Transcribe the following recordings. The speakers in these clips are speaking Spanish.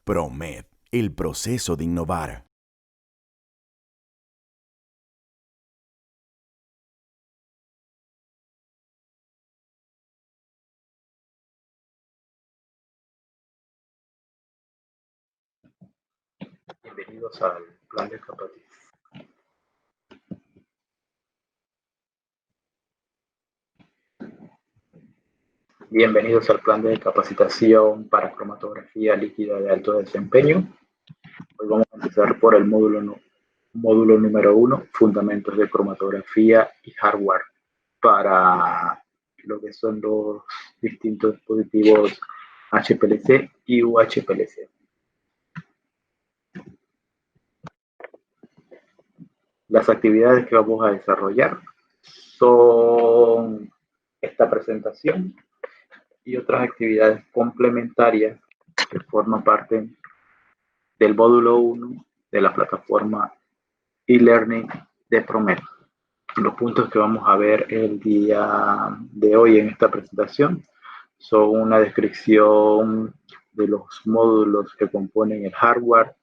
PROMED, el proceso de innovar. Bienvenidos al plan de capacitación. Bienvenidos al plan de capacitación para cromatografía líquida de alto desempeño. Hoy vamos a empezar por el módulo número 1, fundamentos de cromatografía y hardware para lo que son los distintos dispositivos HPLC y UHPLC. Las actividades que vamos a desarrollar son esta presentación y otras actividades complementarias que forman parte del módulo 1 de la plataforma e-learning de PROMED. Los puntos que vamos a ver el día de hoy en esta presentación son una descripción de los módulos que componen el hardware,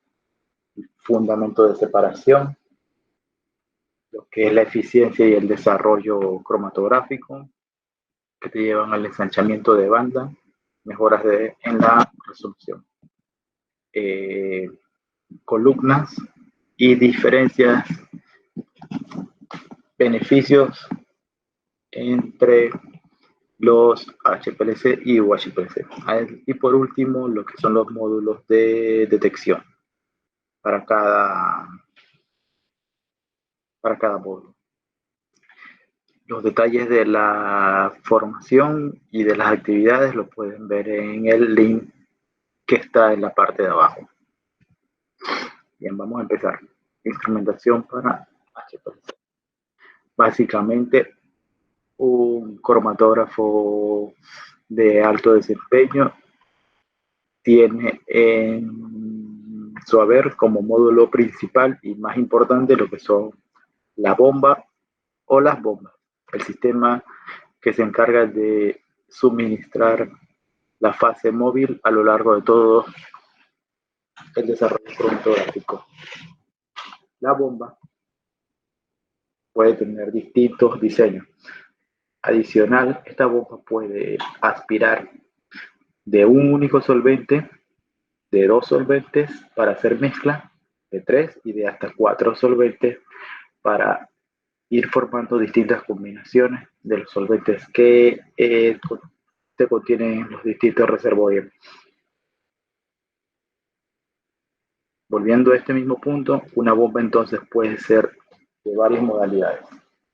el fundamento de separación, lo que es la eficiencia y el desarrollo cromatográfico, que te llevan al ensanchamiento de banda, mejoras en la resolución, columnas y diferencias, beneficios entre los HPLC y UHPLC. Y por último, lo que son los módulos de detección para cada módulo. Los detalles de la formación y de las actividades los pueden ver en el link que está en la parte de abajo. Bien, vamos a empezar. Instrumentación para HPLC. Básicamente, un cromatógrafo de alto desempeño tiene en su haber como módulo principal y más importante lo que son la bomba o las bombas, el sistema que se encarga de suministrar la fase móvil a lo largo de todo el desarrollo cromatográfico. La bomba puede tener distintos diseños. Adicional, esta bomba puede aspirar de un único solvente, de 2 solventes para hacer mezcla, de 3 y de hasta 4 solventes para ir formando distintas combinaciones de los solventes que se contienen en los distintos reservorios. Volviendo a este mismo punto, una bomba entonces puede ser de varias modalidades.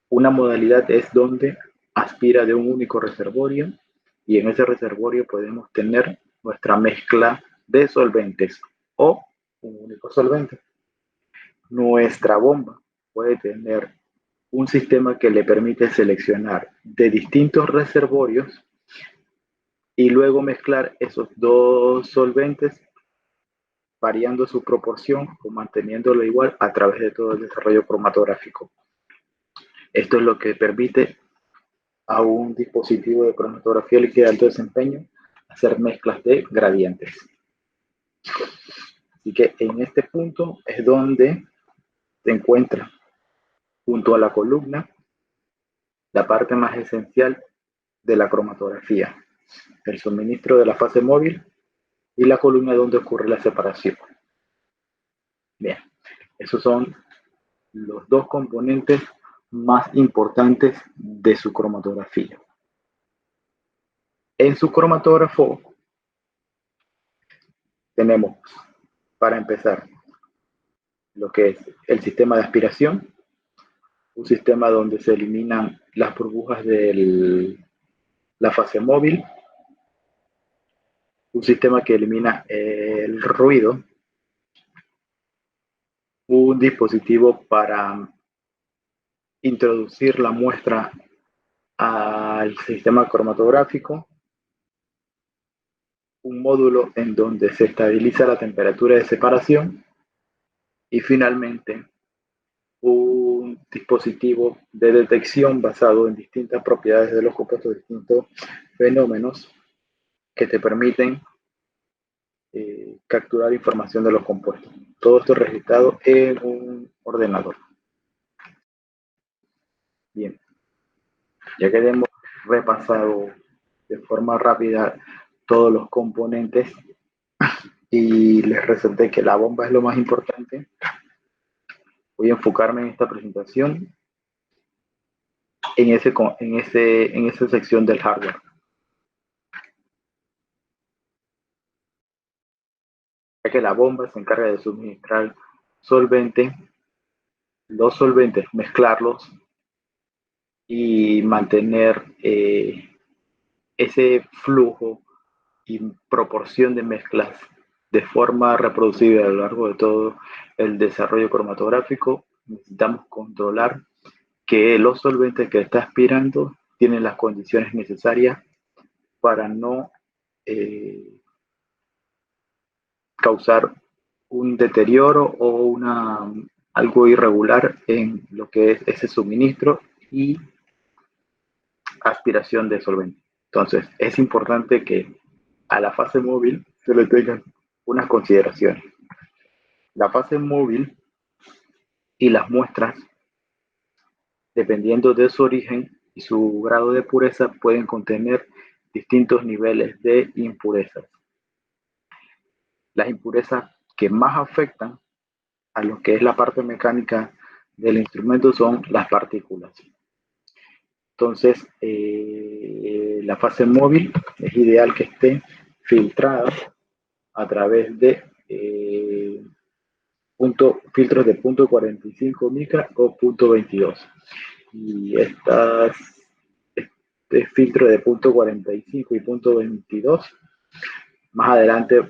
Una modalidad es donde aspira de un único reservorio y en ese reservorio podemos tener nuestra mezcla de solventes o un único solvente. Nuestra bomba puede tener un sistema que le permite seleccionar de distintos reservorios y luego mezclar esos dos solventes variando su proporción o manteniéndolo igual a través de todo el desarrollo cromatográfico. Esto es lo que permite a un dispositivo de cromatografía líquida de alto desempeño hacer mezclas de gradientes. Así que en este punto es donde se encuentra, junto a la columna, la parte más esencial de la cromatografía, el suministro de la fase móvil y la columna donde ocurre la separación. Bien, esos son los dos componentes más importantes de su cromatografía. En su cromatógrafo tenemos, para empezar, lo que es el sistema de aspiración, un sistema donde se eliminan las burbujas de la fase móvil, un sistema que elimina el ruido, un dispositivo para introducir la muestra al sistema cromatográfico, un módulo en donde se estabiliza la temperatura de separación y finalmente un dispositivo de detección basado en distintas propiedades de los compuestos, distintos fenómenos que te permiten capturar información de los compuestos. Todo esto registrado en un ordenador. Bien, ya que hemos repasado de forma rápida todos los componentes y les resalté que la bomba es lo más importante, voy a enfocarme en esta presentación en esa sección del hardware. Ya que la bomba se encarga de suministrar solvente, los solventes, mezclarlos y mantener ese flujo y proporción de mezclas de forma reproducible a lo largo de todo el desarrollo cromatográfico. Necesitamos controlar que los solventes que está aspirando tienen las condiciones necesarias para no causar un deterioro o algo irregular en lo que es ese suministro y aspiración de solvente. Entonces, es importante que a la fase móvil se le tengan unas consideraciones. La fase móvil y las muestras, dependiendo de su origen y su grado de pureza, pueden contener distintos niveles de impurezas. Las impurezas que más afectan a lo que es la parte mecánica del instrumento son las partículas. Entonces, la fase móvil es ideal que esté filtrada a través de filtros de punto 45 micra o punto 22. Y este filtro de punto 45 y punto 22, más adelante,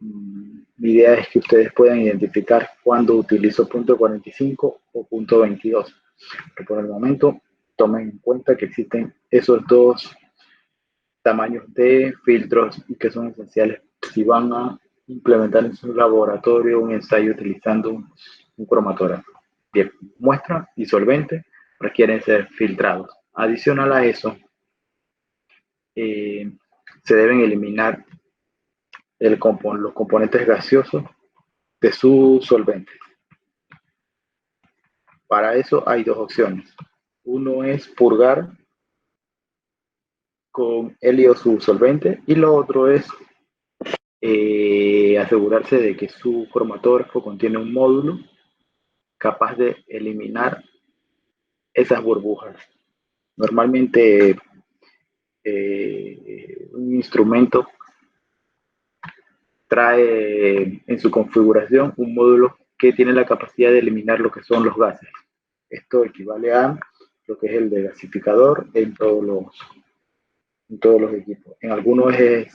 mi idea es que ustedes puedan identificar cuando utilizo punto 45 o punto 22. Pero por el momento, tomen en cuenta que existen esos dos tamaños de filtros y que son esenciales si van a implementar en su laboratorio un ensayo utilizando un cromatógrafo. Bien, muestra y solvente requieren ser filtrados. Adicional a eso, se deben eliminar los componentes gaseosos de su solvente. Para eso hay dos opciones. Uno es purgar con helio su solvente y lo otro es asegurarse de que su cromatógrafo contiene un módulo capaz de eliminar esas burbujas. Normalmente un instrumento trae en su configuración un módulo que tiene la capacidad de eliminar lo que son los gases. Esto equivale a lo que es el degasificador en todos los equipos. En algunos es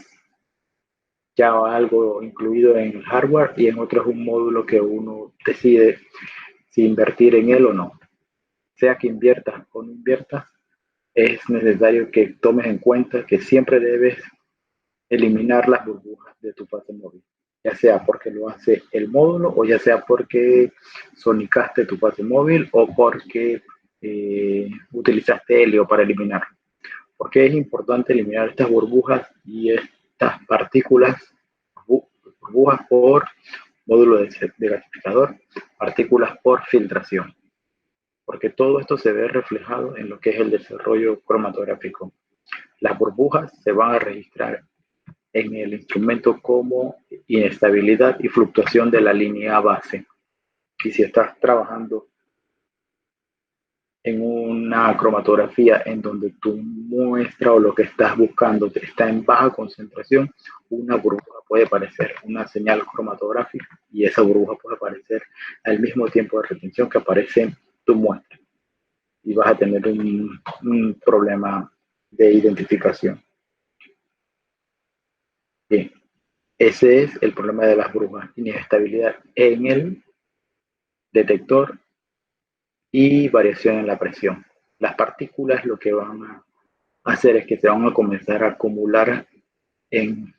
ya algo incluido en el hardware y en otros es un módulo que uno decide si invertir en él o no. Sea que inviertas o no inviertas, es necesario que tomes en cuenta que siempre debes eliminar las burbujas de tu fase móvil, ya sea porque lo hace el módulo o ya sea porque sonicaste tu fase móvil o porque utilizaste helio para eliminarlo. Porque es importante eliminar estas burbujas y estas partículas, burbujas por módulo de gasificador, partículas por filtración, porque todo esto se ve reflejado en lo que es el desarrollo cromatográfico. Las burbujas se van a registrar en el instrumento como inestabilidad y fluctuación de la línea base. Y si estás trabajando en una cromatografía en donde tu muestra o lo que estás buscando está en baja concentración, una burbuja puede aparecer, una señal cromatográfica, y esa burbuja puede aparecer al mismo tiempo de retención que aparece en tu muestra. Y vas a tener un problema de identificación. Bien, ese es el problema de las burbujas, inestabilidad en el detector y variación en la presión. Las partículas lo que van a hacer es que se van a comenzar a acumular en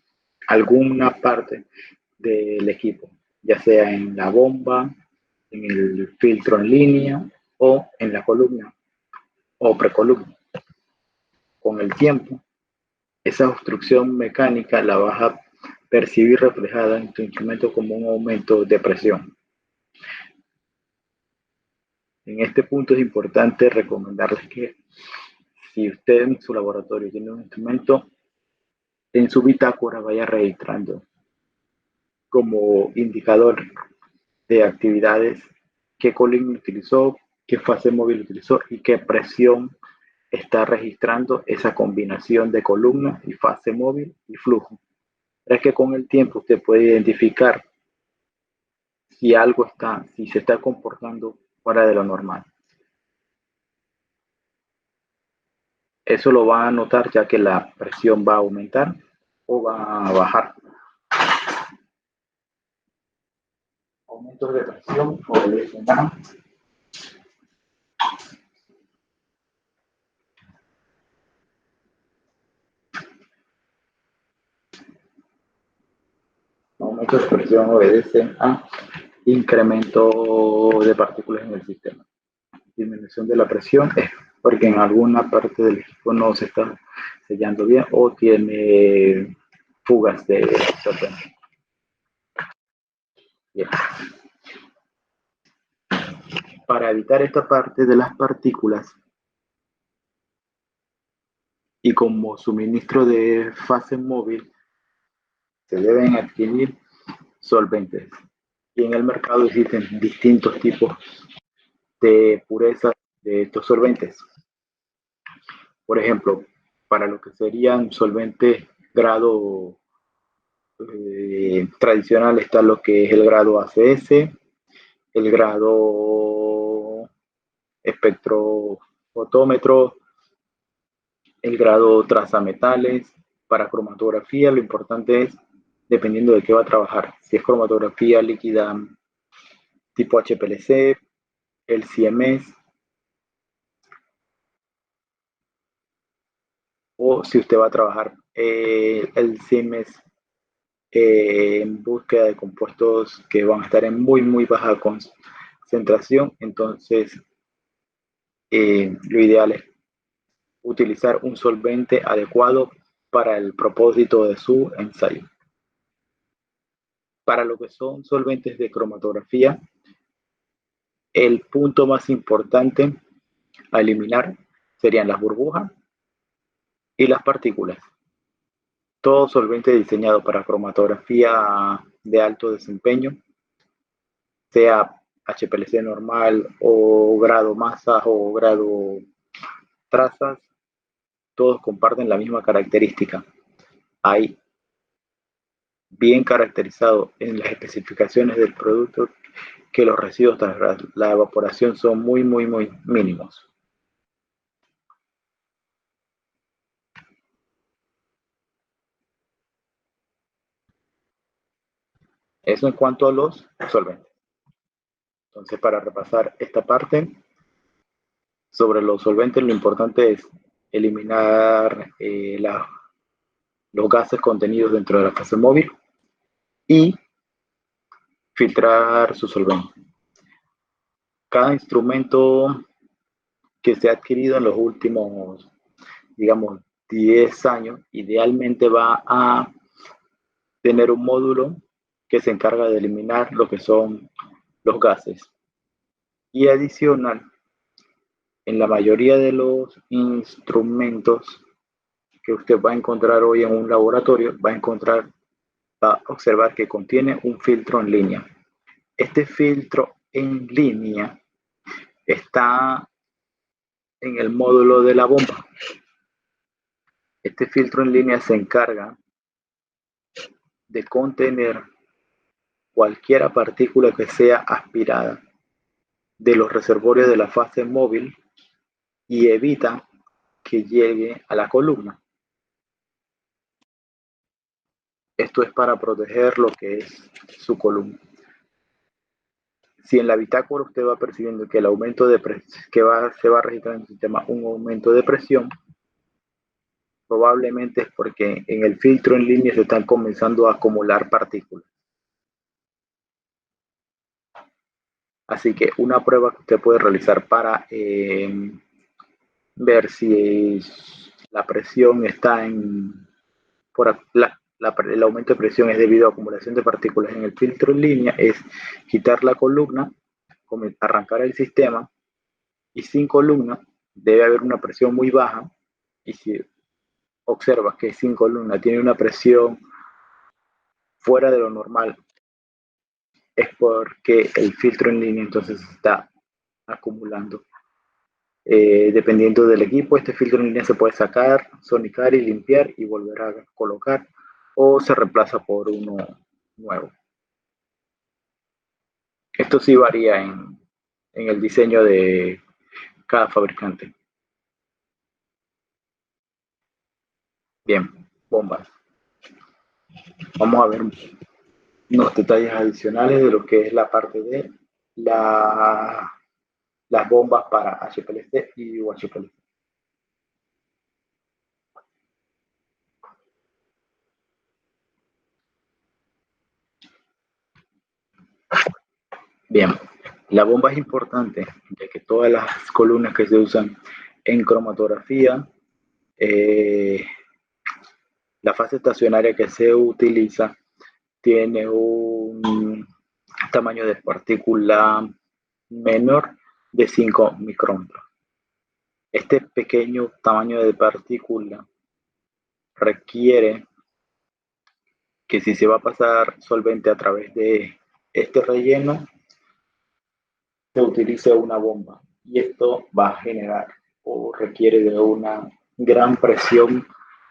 alguna parte del equipo, ya sea en la bomba, en el filtro en línea o en la columna o precolumna. Con el tiempo, esa obstrucción mecánica la vas a percibir reflejada en tu instrumento como un aumento de presión. En este punto es importante recomendarles que si usted en su laboratorio tiene un instrumento, en su bitácora vaya registrando como indicador de actividades qué columna utilizó, qué fase móvil utilizó y qué presión está registrando esa combinación de columna y fase móvil y flujo. Es que con el tiempo usted puede identificar si algo si se está comportando fuera de lo normal. Eso lo va a notar ya que la presión va a aumentar o va a bajar. Aumentos de presión obedecen a aumentos de presión obedecen a incremento de partículas en el sistema. Disminución de la presión es porque en alguna parte del equipo no se está sellando bien o tiene fugas de solvente. Bien. Para evitar esta parte de las partículas y como suministro de fase móvil, se deben adquirir solventes. Y en el mercado existen distintos tipos de pureza de estos solventes. Por ejemplo, para lo que serían solventes grado tradicional está lo que es el grado ACS, el grado espectrofotómetro, el grado trazametales. Para cromatografía lo importante es, dependiendo de qué va a trabajar, si es cromatografía líquida tipo HPLC, el CMS, o si usted va a trabajar el CMS en búsqueda de compuestos que van a estar en muy baja concentración, entonces lo ideal es utilizar un solvente adecuado para el propósito de su ensayo. Para lo que son solventes de cromatografía, el punto más importante a eliminar serían las burbujas y las partículas. Todo solvente diseñado para cromatografía de alto desempeño, sea HPLC normal o grado masas o grado trazas, todos comparten la misma característica. Hay bien caracterizado en las especificaciones del producto que los residuos tras la evaporación son muy mínimos. Eso en cuanto a los solventes. Entonces, para repasar esta parte, sobre los solventes lo importante es eliminar los gases contenidos dentro de la fase móvil y filtrar su solvente. Cada instrumento que se ha adquirido en los últimos, digamos, 10 años, idealmente va a tener un módulo que se encarga de eliminar lo que son los gases. Y adicional, en la mayoría de los instrumentos que usted va a encontrar hoy en un laboratorio, va a observar que contiene un filtro en línea. Este filtro en línea está en el módulo de la bomba. Este filtro en línea se encarga de contener cualquier partícula que sea aspirada de los reservorios de la fase móvil y evita que llegue a la columna. Esto es para proteger lo que es su columna. Si en la bitácora usted va percibiendo que el aumento de presión, se va a registrar en el sistema un aumento de presión, probablemente es porque en el filtro en línea se están comenzando a acumular partículas. Así que una prueba que usted puede realizar para ver si la presión está el aumento de presión es debido a acumulación de partículas en el filtro en línea, es quitar la columna, arrancar el sistema, y sin columna debe haber una presión muy baja, y si observas que sin columna tiene una presión fuera de lo normal, es porque el filtro en línea entonces está acumulando. Dependiendo del equipo, este filtro en línea se puede sacar, sonicar y limpiar y volver a colocar, o se reemplaza por uno nuevo. Esto sí varía en el diseño de cada fabricante. Bien, bombas. Vamos a ver unos detalles adicionales de lo que es la parte de las bombas para HPLC y UHPLC. Bien, la bomba es importante, ya que todas las columnas que se usan en cromatografía, la fase estacionaria que se utiliza tiene un tamaño de partícula menor de 5 micrómetros. Este pequeño tamaño de partícula requiere que si se va a pasar solvente a través de este relleno, se utilice una bomba, y esto va a generar o requiere de una gran presión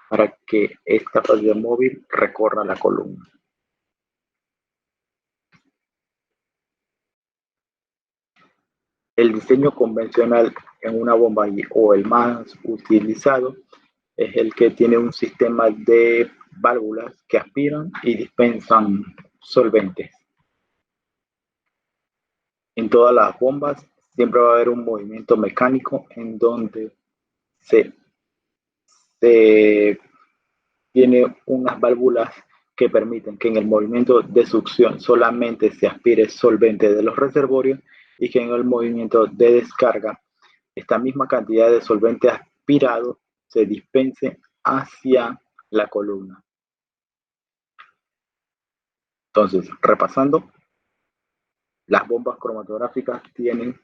para que esta fase móvil recorra la columna. El diseño convencional en una bomba o el más utilizado es el que tiene un sistema de válvulas que aspiran y dispensan solventes. En todas las bombas siempre va a haber un movimiento mecánico en donde se tiene unas válvulas que permiten que en el movimiento de succión solamente se aspire solvente de los reservorios, y que en el movimiento de descarga esta misma cantidad de solvente aspirado se dispense hacia la columna. Entonces, repasando, las bombas cromatográficas tienen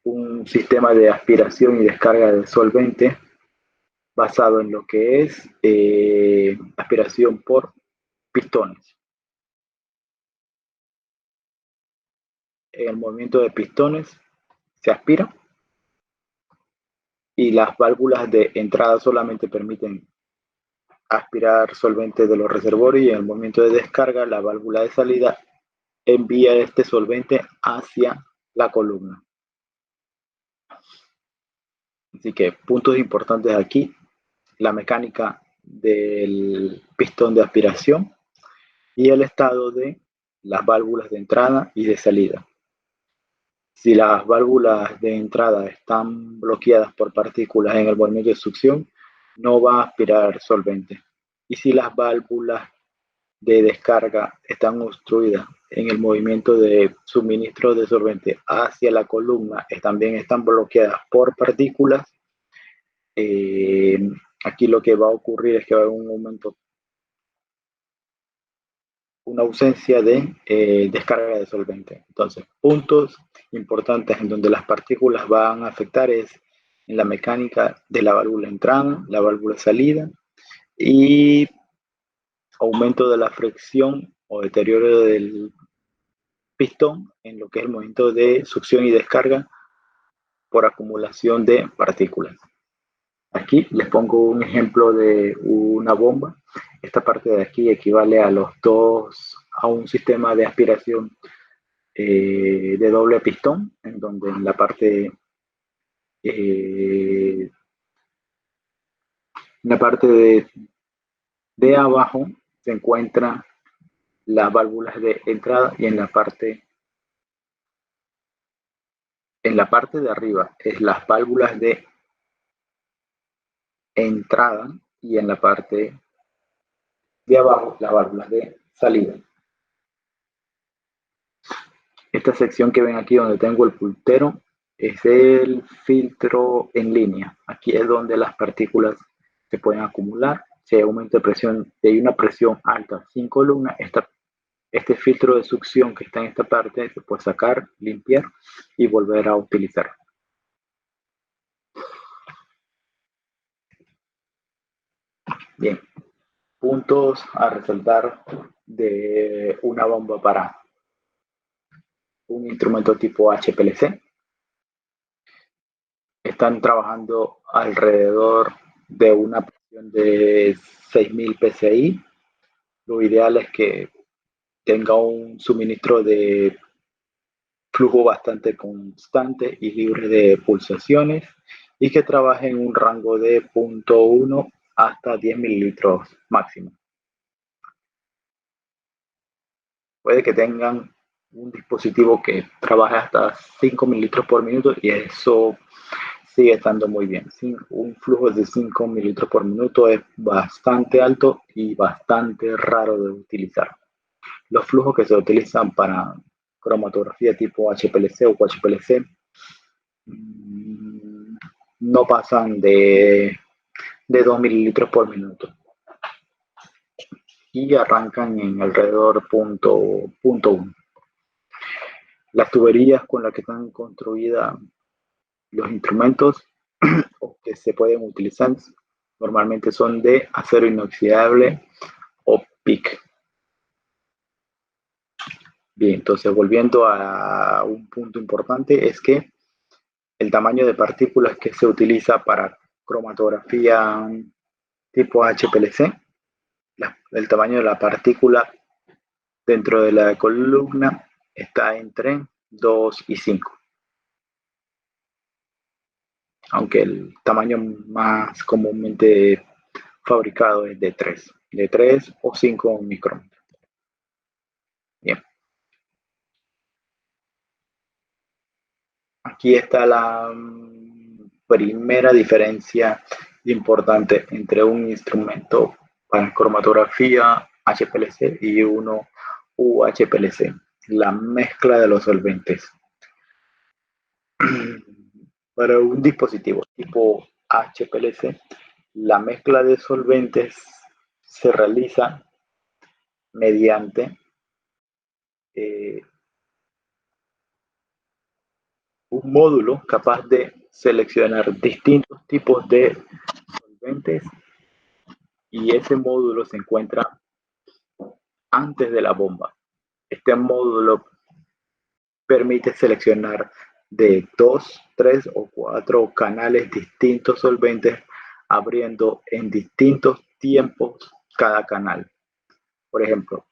un sistema de aspiración y descarga de solvente basado en lo que es aspiración por pistones. En el movimiento de pistones se aspira, y las válvulas de entrada solamente permiten aspirar solvente de los reservorios, y en el movimiento de descarga la válvula de salida envía este solvente hacia la columna. Así que puntos importantes aquí: la mecánica del pistón de aspiración y el estado de las válvulas de entrada y de salida. Si las válvulas de entrada están bloqueadas por partículas en el movimiento de succión, no va a aspirar solvente. Y si las válvulas de descarga están obstruidas en el movimiento de suministro de solvente hacia la columna, también están bloqueadas por partículas, aquí lo que va a ocurrir es que va a haber un aumento, una ausencia de descarga de solvente. Entonces, puntos importantes en donde las partículas van a afectar es en la mecánica de la válvula entrada, la válvula salida, y aumento de la fricción o deterioro del pistón en lo que es el movimiento de succión y descarga por acumulación de partículas. Aquí les pongo un ejemplo de una bomba. Esta parte de aquí equivale a un sistema de aspiración de doble pistón, en donde en la parte de abajo se encuentran las válvulas de entrada, y en la parte de arriba es las válvulas de entrada, y en la parte de abajo las válvulas de salida. Esta sección que ven aquí donde tengo el puntero es el filtro en línea. Aquí es donde las partículas se pueden acumular. Si hay aumento de presión, si hay una presión alta sin columna, este filtro de succión que está en esta parte se puede sacar, limpiar y volver a utilizar. Bien, puntos a resaltar de una bomba para un instrumento tipo HPLC. Están trabajando alrededor de una presión de 6000 psi. Lo ideal es que tenga un suministro de flujo bastante constante y libre de pulsaciones y que trabaje en un rango de 0.1 hasta 10 mililitros máximo. Puede que tengan un dispositivo que trabaje hasta 5 mililitros por minuto y eso sigue estando muy bien. Un flujo de 5 mililitros por minuto es bastante alto y bastante raro de utilizar. Los flujos que se utilizan para cromatografía tipo HPLC o QHPLC no pasan de 2 mililitros por minuto y arrancan en alrededor punto 1. Las tuberías con las que están construidas los instrumentos o que se pueden utilizar normalmente son de acero inoxidable o PIC. Bien, entonces volviendo a un punto importante es que el tamaño de partículas que se utiliza para cromatografía tipo HPLC, el tamaño de la partícula dentro de la columna está entre 2 y 5. Aunque el tamaño más comúnmente fabricado es de 3 o 5 micrómetros. Bien. Aquí está la primera diferencia importante entre un instrumento para cromatografía HPLC y uno UHPLC, la mezcla de los solventes. Para un dispositivo tipo HPLC, la mezcla de solventes se realiza mediante un módulo capaz de seleccionar distintos tipos de solventes y ese módulo se encuentra antes de la bomba. Este módulo permite seleccionar de 2, 3 o 4 canales distintos solventes abriendo en distintos tiempos cada canal. Por ejemplo,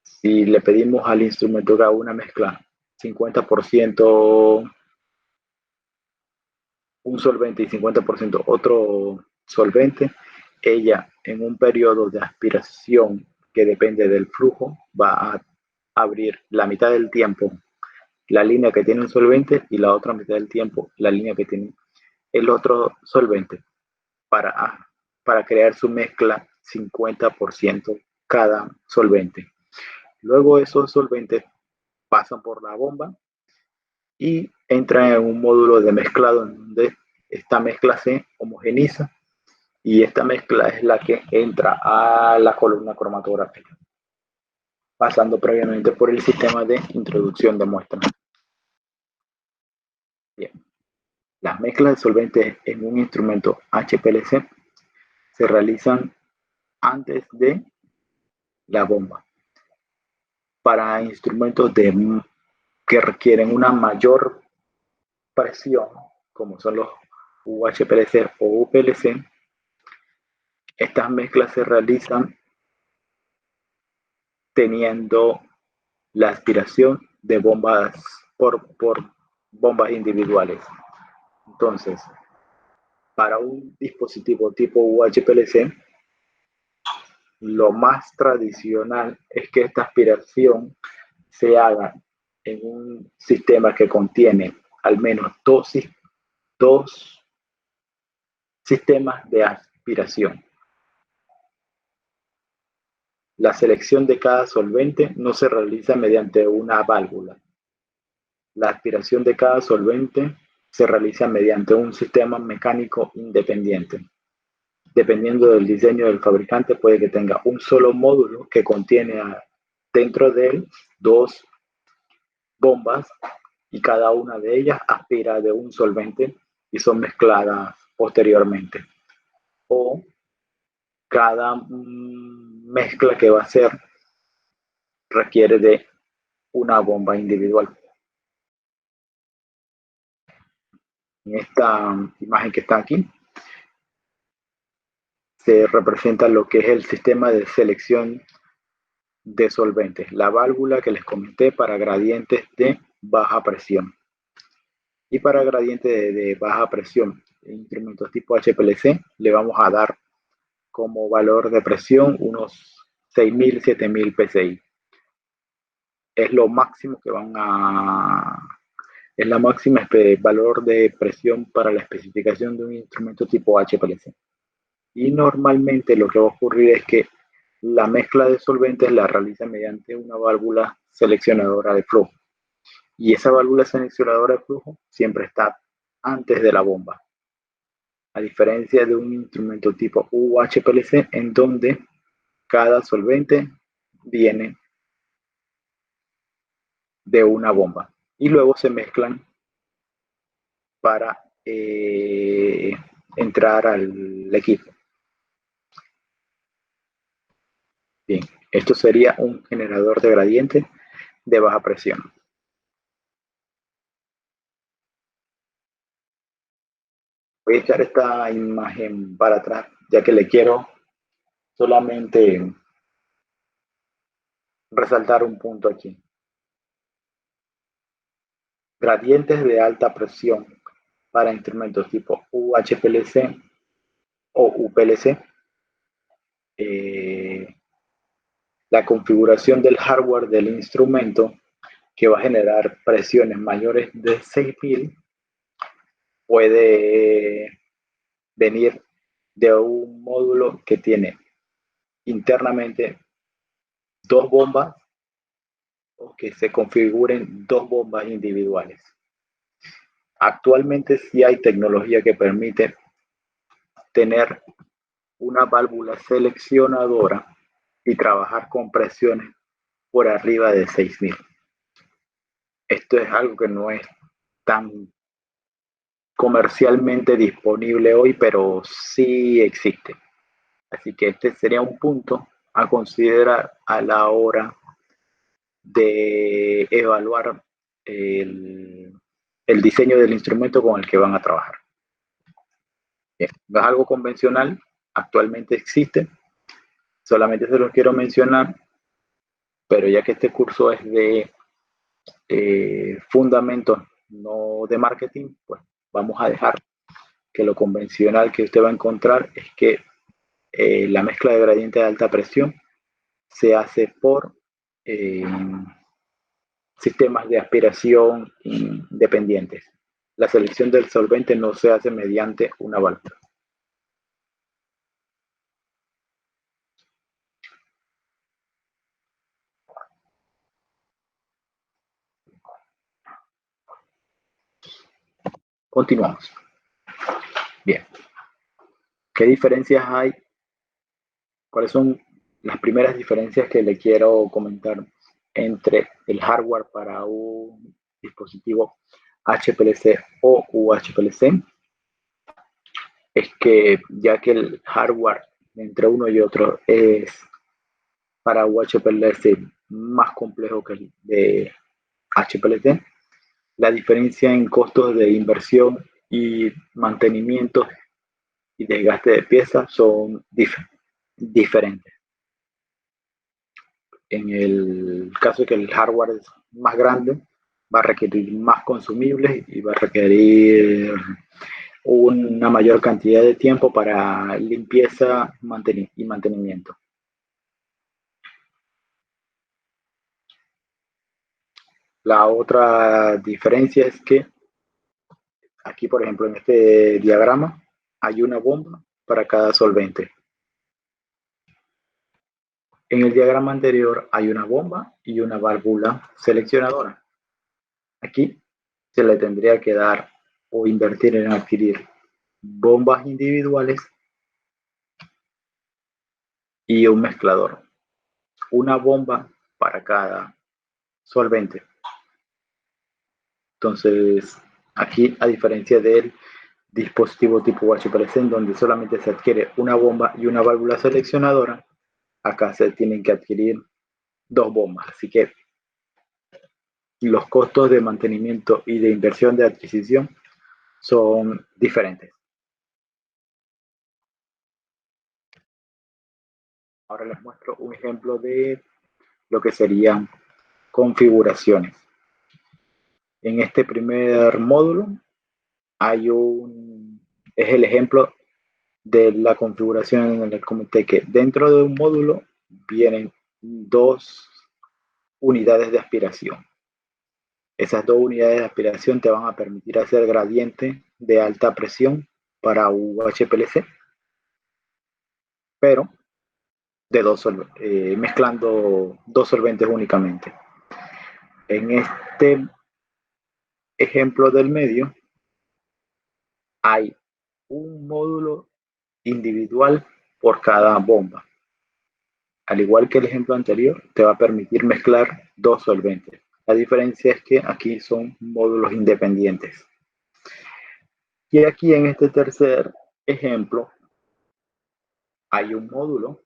si le pedimos al instrumento que haga una mezcla 50% un solvente y 50% otro solvente, ella en un periodo de aspiración que depende del flujo va a abrir la mitad del tiempo la línea que tiene un solvente y la otra mitad del tiempo la línea que tiene el otro solvente para crear su mezcla 50% cada solvente. Luego esos solventes pasan por la bomba y entran en un módulo de mezclado en donde esta mezcla se homogeniza y esta mezcla es la que entra a la columna cromatográfica, pasando previamente por el sistema de introducción de muestras. Bien. Las mezclas de solventes en un instrumento HPLC se realizan antes de la bomba. Para instrumentos que requieren una mayor presión, como son los UHPLC o UPLC, estas mezclas se realizan teniendo la aspiración de bombas por bombas individuales. Entonces, para un dispositivo tipo UHPLC, lo más tradicional es que esta aspiración se haga en un sistema que contiene al menos dos sistemas de aspiración. La selección de cada solvente no se realiza mediante una válvula. La aspiración de cada solvente se realiza mediante un sistema mecánico independiente. dependiendo del diseño del fabricante, puede que tenga un solo módulo que contiene dentro de él dos bombas y cada una de ellas aspira de un solvente y son mezcladas posteriormente. O cada mezcla que va a hacer requiere de una bomba individual. En esta imagen que está aquí se representa lo que es el sistema de selección de solventes, la válvula que les comenté para gradientes de baja presión. Y para gradientes de baja presión, instrumentos tipo HPLC, le vamos a dar como valor de presión unos 6.000, 7.000 PSI. Es lo máximo que van a... Es la máxima valor de presión para la especificación de un instrumento tipo HPLC. Y normalmente lo que va a ocurrir es que la mezcla de solventes la realiza mediante una válvula seleccionadora de flujo. Y esa válvula seleccionadora de flujo siempre está antes de la bomba. A diferencia de un instrumento tipo UHPLC, en donde cada solvente viene de una bomba y luego se mezclan para entrar al equipo. Bien, esto sería un generador de gradiente de baja presión. Voy a echar esta imagen para atrás, ya que le quiero solamente resaltar un punto aquí. Gradientes de alta presión para instrumentos tipo UHPLC o UPLC. La configuración del hardware del instrumento que va a generar presiones mayores de 6.000 puede venir de un módulo que tiene internamente dos bombas o que se configuren dos bombas individuales. Actualmente sí hay tecnología que permite tener una válvula seleccionadora y trabajar con presiones por arriba de 6.000. Esto es algo que no es tan comercialmente disponible hoy, pero sí existe. Así que este sería un punto a considerar a la hora de evaluar el diseño del instrumento con el que van a trabajar. Bien, no es algo convencional, actualmente existe, solamente se los quiero mencionar, pero ya que este curso es de fundamentos, no de marketing, pues vamos a dejar que lo convencional que usted va a encontrar es que la mezcla de gradiente de alta presión se hace por sistemas de aspiración independientes. La selección del solvente no se hace mediante una válvula. Continuamos. Bien. ¿Qué diferencias hay? ¿Cuáles son las primeras diferencias que le quiero comentar entre el hardware para un dispositivo HPLC o UHPLC? Es que ya que el hardware entre uno y otro es para UHPLC más complejo que el de HPLC, la diferencia en costos de inversión y mantenimiento y desgaste de piezas son diferentes. En el caso de que el hardware es más grande, va a requerir más consumibles y va a requerir una mayor cantidad de tiempo para limpieza y mantenimiento. La otra diferencia es que aquí, por ejemplo, en este diagrama hay una bomba para cada solvente. En el diagrama anterior hay una bomba y una válvula seleccionadora. Aquí se le tendría que dar o invertir en adquirir bombas individuales y un mezclador. Una bomba para cada solvente. Entonces, aquí, a diferencia del dispositivo tipo HPLC, en donde solamente se adquiere una bomba y una válvula seleccionadora, acá se tienen que adquirir dos bombas. Así que los costos de mantenimiento y de inversión de adquisición son diferentes. Ahora les muestro un ejemplo de lo que serían configuraciones. En este primer módulo es el ejemplo de la configuración en el comité, que dentro de un módulo vienen dos unidades de aspiración. Esas dos unidades de aspiración te van a permitir hacer gradiente de alta presión para UHPLC, pero de mezclando dos solventes únicamente. En este ejemplo del medio hay un módulo individual por cada bomba. Al igual que el ejemplo anterior, te va a permitir mezclar dos solventes. La diferencia es que aquí son módulos independientes. Y aquí en este tercer ejemplo hay un módulo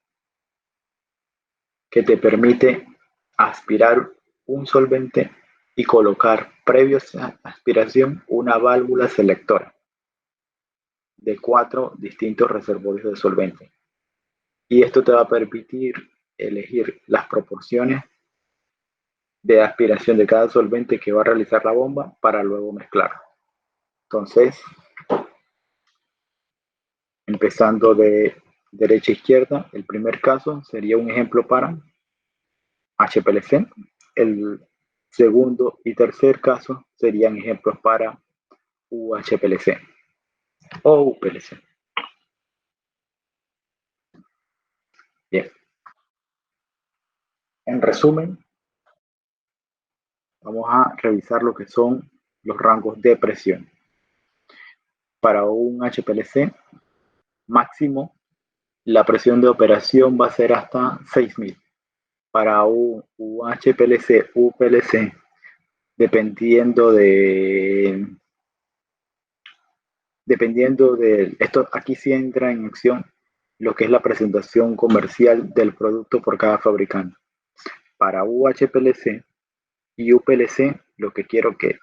que te permite aspirar un solvente y colocar previo a aspiración una válvula selectora de 4 distintos reservorios de solvente. Y esto te va a permitir elegir las proporciones de aspiración de cada solvente que va a realizar la bomba para luego mezclar. Entonces, empezando de derecha a izquierda, el primer caso sería un ejemplo para HPLC. El segundo y tercer caso serían ejemplos para UHPLC o UPLC. Bien. En resumen, vamos a revisar lo que son los rangos de presión. Para un HPLC máximo, la presión de operación va a ser hasta 6000. Para un HPLC, UPLC, dependiendo de esto, aquí sí entra en acción lo que es la presentación comercial del producto por cada fabricante. Para UHPLC y UPLC, lo que quiero que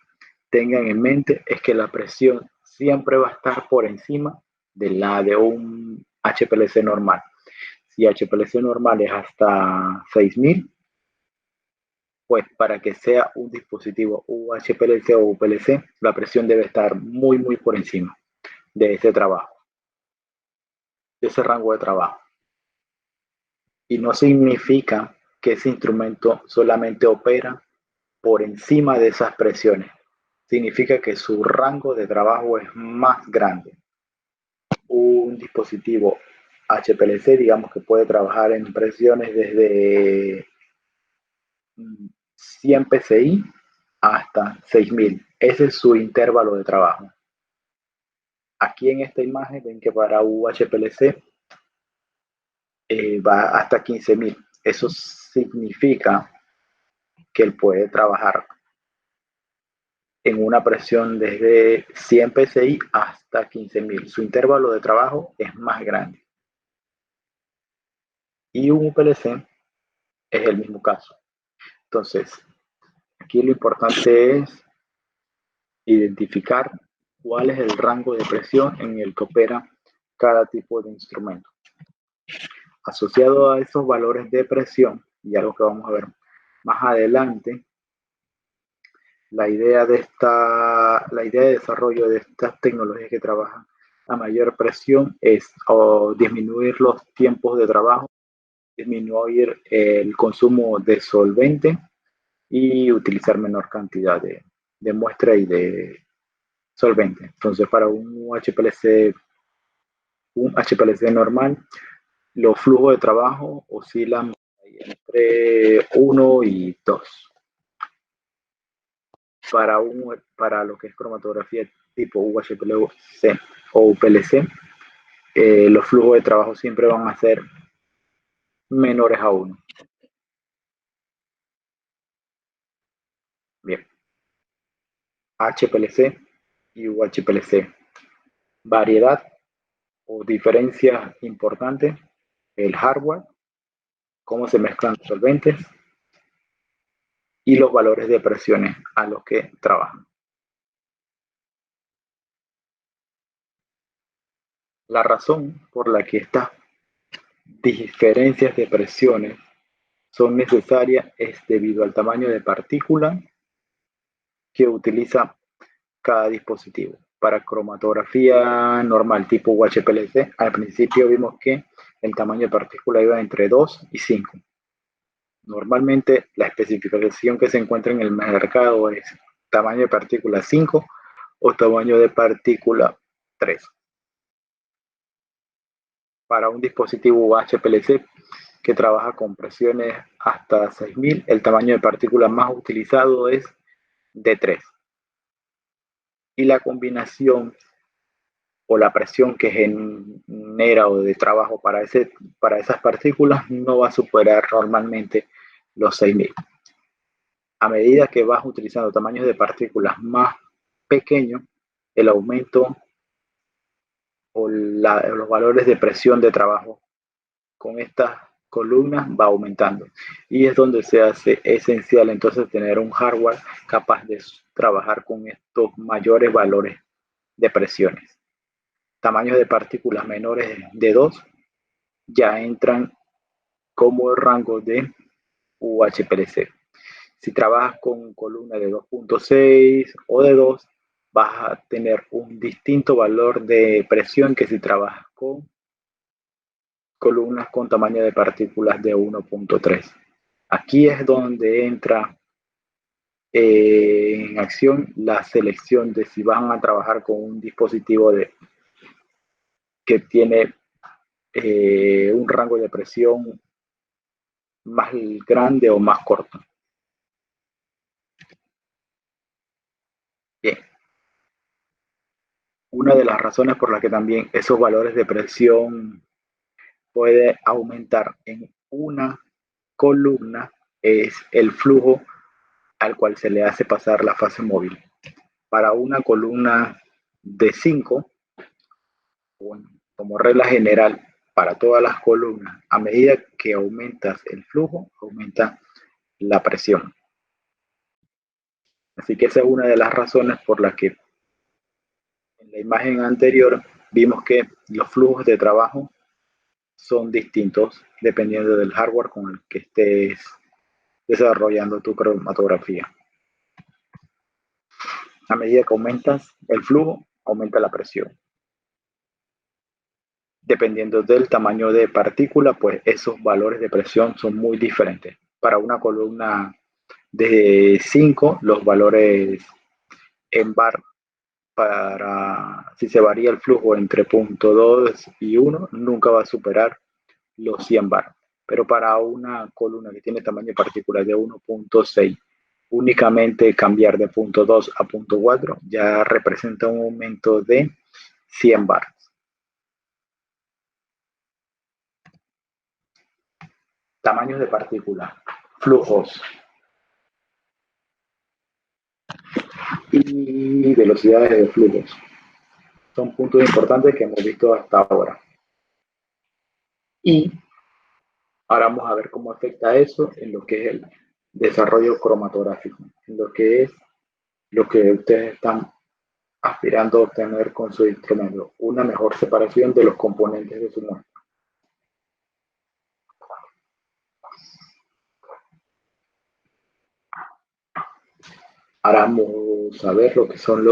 tengan en mente es que la presión siempre va a estar por encima de la de un HPLC normal. Si HPLC normal es hasta 6000, pues para que sea un dispositivo UHPLC o UPLC, la presión debe estar muy por encima de ese trabajo, de ese rango de trabajo. Y no significa que ese instrumento solamente opera por encima de esas presiones. Significa que su rango de trabajo es más grande. Un dispositivo HPLC, digamos que puede trabajar en presiones desde 100 PSI hasta 6000. Ese es su intervalo de trabajo. Aquí en esta imagen ven que para UHPLC va hasta 15000. Eso significa que él puede trabajar en una presión desde 100 PSI hasta 15000. Su intervalo de trabajo es más grande. Y un UPLC es el mismo caso. Entonces, aquí lo importante es identificar cuál es el rango de presión en el que opera cada tipo de instrumento. Asociado a esos valores de presión, y algo que vamos a ver más adelante, la idea de desarrollo de estas tecnologías que trabajan a mayor presión es disminuir los tiempos de trabajo, disminuir el consumo de solvente y utilizar menor cantidad de muestra y de solvente. Entonces, para un HPLC normal, los flujos de trabajo oscilan entre 1 y 2. Para lo que es cromatografía tipo UHPLC o UPLC, los flujos de trabajo siempre van a ser menores a 1. Bien, HPLC y UHPLC. Variedad o diferencia importante, el hardware, cómo se mezclan los solventes y los valores de presiones a los que trabajan. La razón por la que estas diferencias de presiones son necesarias es debido al tamaño de partícula que utiliza cada dispositivo. Para cromatografía normal tipo UHPLC, al principio vimos que el tamaño de partícula iba entre 2 y 5. Normalmente la especificación que se encuentra en el mercado es tamaño de partícula 5 o tamaño de partícula 3. Para un dispositivo HPLC que trabaja con presiones hasta 6000, el tamaño de partícula más utilizado es de 3. Y la combinación o la presión que genera o de trabajo para esas partículas no va a superar normalmente los 6000. A medida que vas utilizando tamaños de partículas más pequeños, el aumento o los valores de presión de trabajo con estas columnas va aumentando. Y es donde se hace esencial entonces tener un hardware capaz de trabajar con estos mayores valores de presiones. Tamaños de partículas menores de 2 ya entran como el rango de UHPLC. Si trabajas con columna de 2.6 o de 2, vas a tener un distinto valor de presión que si trabajas con columnas con tamaño de partículas de 1.3. Aquí es donde entra en acción la selección de si van a trabajar con un dispositivo que tiene un rango de presión más grande o más corto. Bien. Una de las razones por las que también esos valores de presión puede aumentar en una columna es el flujo al cual se le hace pasar la fase móvil. Para una columna de 5, bueno, como regla general, para todas las columnas, a medida que aumentas el flujo, aumenta la presión. Así que esa es una de las razones por las que en la imagen anterior vimos que los flujos de trabajo son distintos dependiendo del hardware con el que estés desarrollando tu cromatografía. A medida que aumentas el flujo, aumenta la presión. Dependiendo del tamaño de partícula, pues esos valores de presión son muy diferentes. Para una columna de 5, los valores en bar, si se varía el flujo entre 0.2 y 1, nunca va a superar los 100 bar. Pero para una columna que tiene tamaño de partícula de 1.6, únicamente cambiar de 0.2 a 0.4 ya representa un aumento de 100 bar. Tamaños de partículas, flujos y velocidades de flujos son puntos importantes que hemos visto hasta ahora. Y ahora vamos a ver cómo afecta eso en lo que es el desarrollo cromatográfico, en lo que es lo que ustedes están aspirando a obtener con su instrumento, una mejor separación de los componentes de su muestra. Ahora vamos a ver lo que son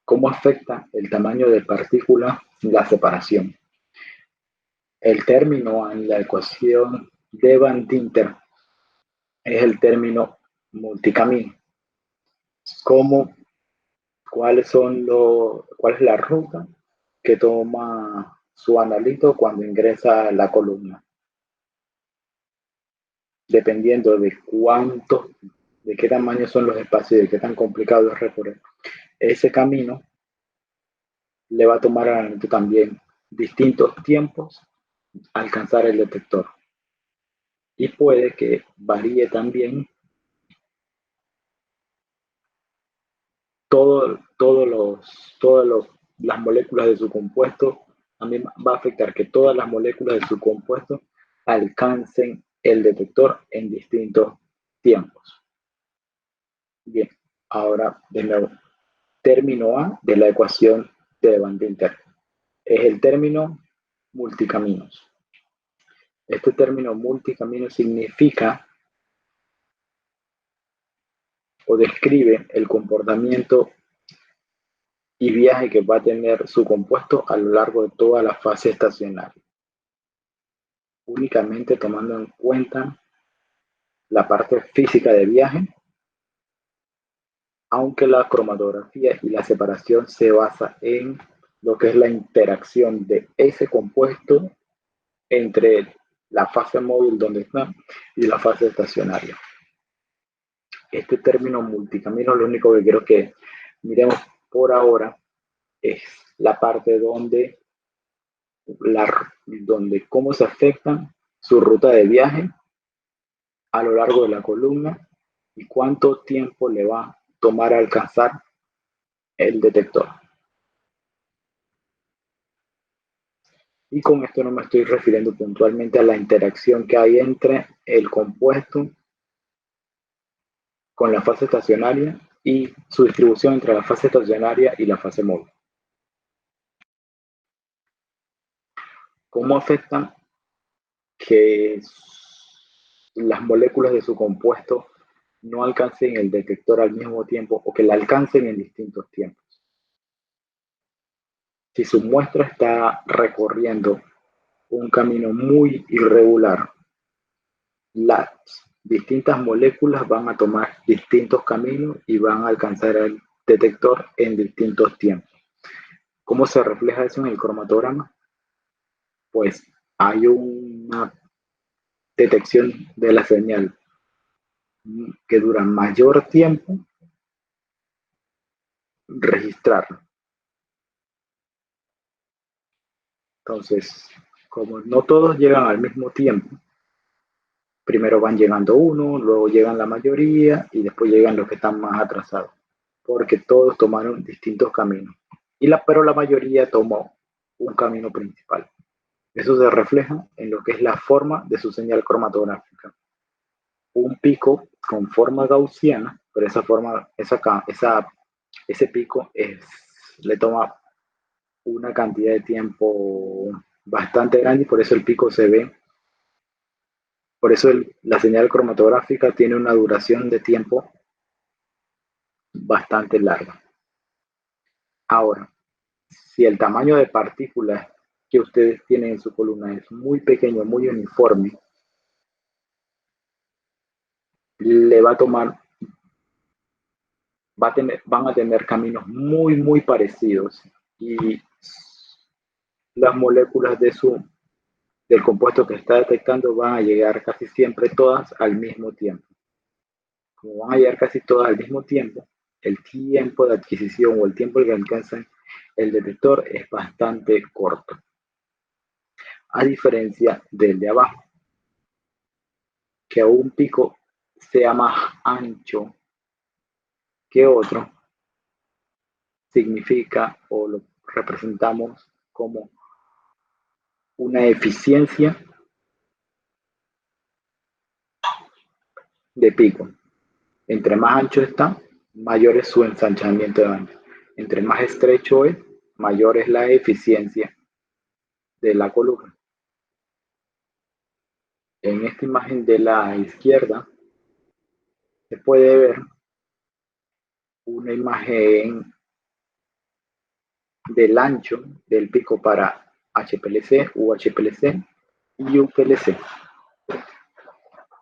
cómo afecta el tamaño de partícula la separación. El término en la ecuación de Van Dinter es el término multicamino. ¿Cuál es la ruta que toma su analito cuando ingresa a la columna? Dependiendo de de qué tamaño son los espacios y de qué tan complicado es recorrer ese camino, le va a tomar al analito también distintos tiempos alcanzar el detector. Y puede que varíe también las moléculas de su compuesto. También va a afectar que todas las moléculas de su compuesto alcancen el detector en distintos tiempos. Bien, ahora de nuevo, término A de la ecuación de Van Dinter es el término multicaminos. Este término multicaminos significa o describe el comportamiento y viaje que va a tener su compuesto a lo largo de toda la fase estacionaria, únicamente tomando en cuenta la parte física de viaje, aunque la cromatografía y la separación se basa en lo que es la interacción de ese compuesto entre la fase móvil donde está y la fase estacionaria. Este término multicamino, lo único que quiero que miremos por ahora es la parte donde cómo se afecta su ruta de viaje a lo largo de la columna y cuánto tiempo le va a tomar a alcanzar el detector. Y con esto no me estoy refiriendo puntualmente a la interacción que hay entre el compuesto con la fase estacionaria y su distribución entre la fase estacionaria y la fase móvil. ¿Cómo afectan que las moléculas de su compuesto no alcancen el detector al mismo tiempo o que la alcancen en distintos tiempos? Si su muestra está recorriendo un camino muy irregular, las distintas moléculas van a tomar distintos caminos y van a alcanzar el detector en distintos tiempos. ¿Cómo se refleja eso en el cromatograma? Pues hay una detección de la señal que dura mayor tiempo registrarlo. Entonces, como no todos llegan al mismo tiempo, primero van llegando uno, luego llegan la mayoría y después llegan los que están más atrasados, porque todos tomaron distintos caminos. Pero la mayoría tomó un camino principal. Eso se refleja en lo que es la forma de su señal cromatográfica. Un pico con forma gaussiana, pero ese pico le toma una cantidad de tiempo bastante grande y por eso el pico se ve. Por eso la señal cromatográfica tiene una duración de tiempo bastante larga. Ahora, si el tamaño de partículas que ustedes tienen en su columna es muy pequeño, muy uniforme, le va a tomar, van a tener caminos muy, muy parecidos y las moléculas del compuesto que está detectando van a llegar casi siempre todas al mismo tiempo. Como van a llegar casi todas al mismo tiempo, el tiempo de adquisición o el tiempo que alcanza el detector es bastante corto, a diferencia del de abajo, que un pico sea más ancho que otro, significa o lo representamos como una eficiencia de pico. Entre más ancho está, mayor es su ensanchamiento de banda. Entre más estrecho es, mayor es la eficiencia de la columna. En esta imagen de la izquierda se puede ver una imagen del ancho del pico para HPLC, UHPLC y UPLC.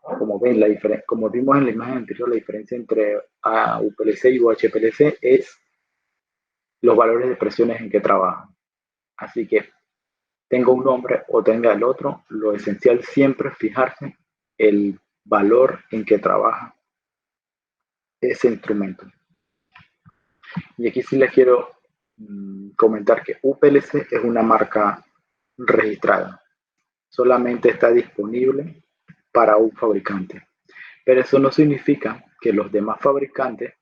Como ven, como vimos en la imagen anterior, la diferencia entre UPLC y UHPLC es los valores de presiones en que trabajan. Así que tenga un nombre o tenga el otro, lo esencial siempre es fijarse el valor en que trabaja ese instrumento. Y aquí sí les quiero comentar que UPLC es una marca registrada. solamente está disponible para un fabricante. Pero eso no significa que los demás fabricantes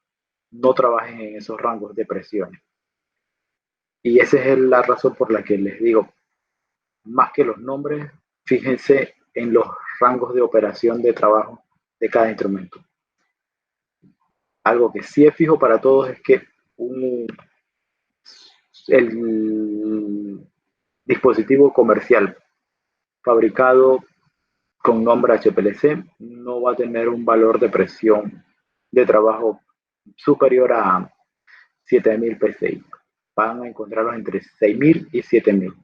no trabajen en esos rangos de presiones. Y esa es la razón por la que les digo, más que los nombres, fíjense en los rangos de operación de trabajo de cada instrumento. Algo que sí es fijo para todos es que el dispositivo comercial fabricado con nombre HPLC no va a tener un valor de presión de trabajo superior a 7000 PSI. Van a encontrarlos entre 6000 y 7000.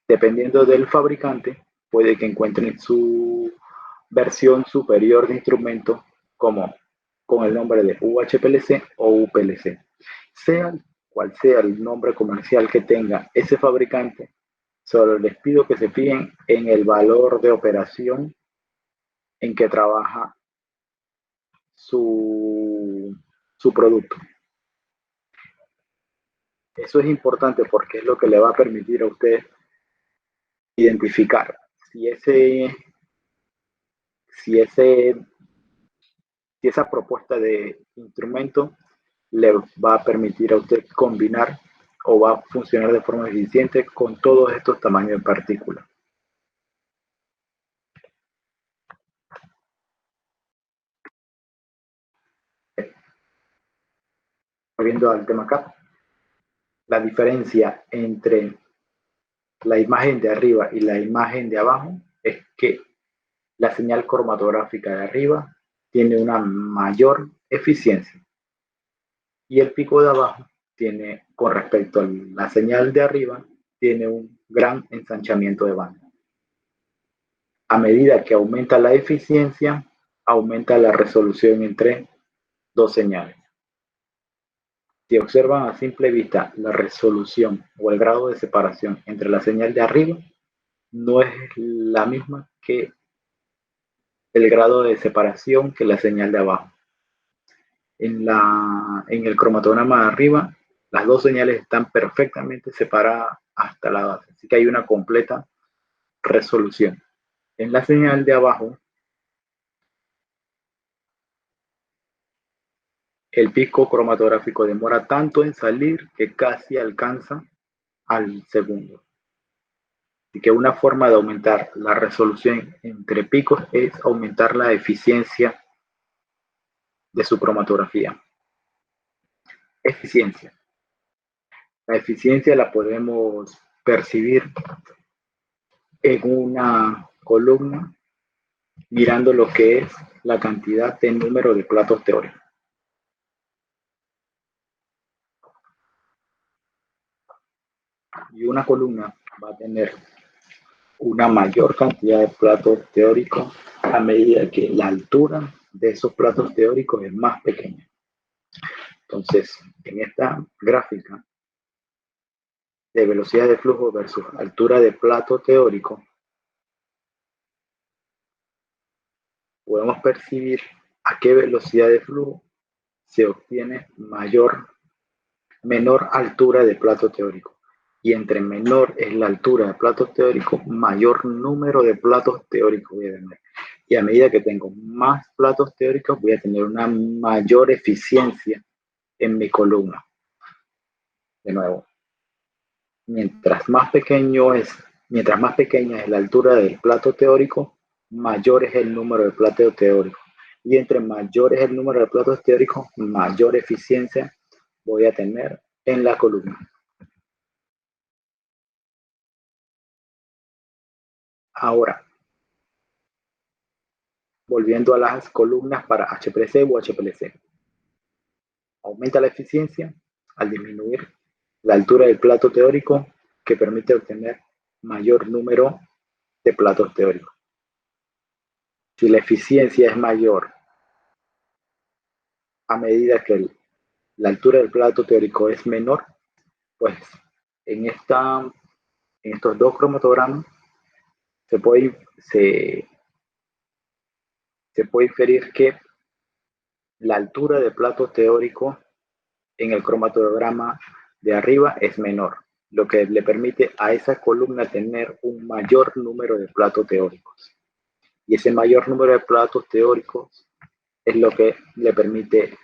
Dependiendo del fabricante, puede que encuentren su versión superior de instrumento como con el nombre de UHPLC o UPLC. Sea cual sea el nombre comercial que tenga ese fabricante, solo les pido que se fijen en el valor de operación en que trabaja su producto. Eso es importante porque es lo que le va a permitir a usted identificar si esa propuesta de instrumento le va a permitir a usted combinar o va a funcionar de forma eficiente con todos estos tamaños de partículas. Volviendo al tema acá, la diferencia entre la imagen de arriba y la imagen de abajo es que la señal cromatográfica de arriba tiene una mayor eficiencia y el pico de abajo tiene, con respecto a la señal de arriba, tiene un gran ensanchamiento de banda. A medida que aumenta la eficiencia, aumenta la resolución entre dos señales. Si observan a simple vista la resolución o el grado de separación entre la señal de arriba, no es la misma que el grado de separación que la señal de abajo. En el cromatograma de arriba, las dos señales están perfectamente separadas hasta la base, así que hay una completa resolución. En la señal de abajo, el pico cromatográfico demora tanto en salir que casi alcanza al segundo. Así que una forma de aumentar la resolución entre picos es aumentar la eficiencia de su cromatografía. Eficiencia. La eficiencia la podemos percibir en una columna mirando lo que es la cantidad de número de platos teóricos. Y una columna va a tener una mayor cantidad de platos teóricos a medida que la altura de esos platos teóricos es más pequeña. Entonces, en esta gráfica de velocidad de flujo versus altura de plato teórico, podemos percibir a qué velocidad de flujo se obtiene menor altura de plato teórico. Y entre menor es la altura de platos teóricos, mayor número de platos teóricos voy a tener. Y a medida que tengo más platos teóricos, voy a tener una mayor eficiencia en mi columna. De nuevo, mientras más pequeña es la altura del plato teórico, mayor es el número de platos teóricos. Y entre mayor es el número de platos teóricos, mayor eficiencia voy a tener en la columna. Ahora, volviendo a las columnas para HPLC o HPLC. Aumenta la eficiencia al disminuir la altura del plato teórico, que permite obtener mayor número de platos teóricos. Si la eficiencia es mayor a medida que la altura del plato teórico es menor, pues en estos dos cromatogramas se puede inferir que la altura de plato teórico en el cromatograma de arriba es menor lo que le permite a esa columna tener un mayor número de platos teóricos. Y ese mayor número de platos teóricos es lo que permite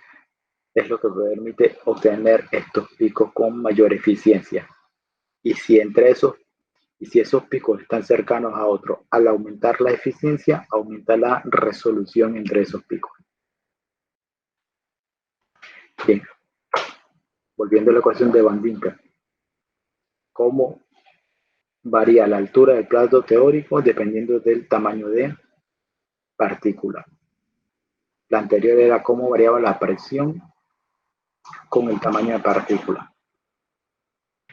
obtener estos picos con mayor eficiencia. Y si esos picos están cercanos a otros, al aumentar la eficiencia, aumenta la resolución entre esos picos. Bien, volviendo a la ecuación de Van Dyncker, ¿cómo varía la altura del plato teórico dependiendo del tamaño de partícula? La anterior era cómo variaba la presión con el tamaño de partícula.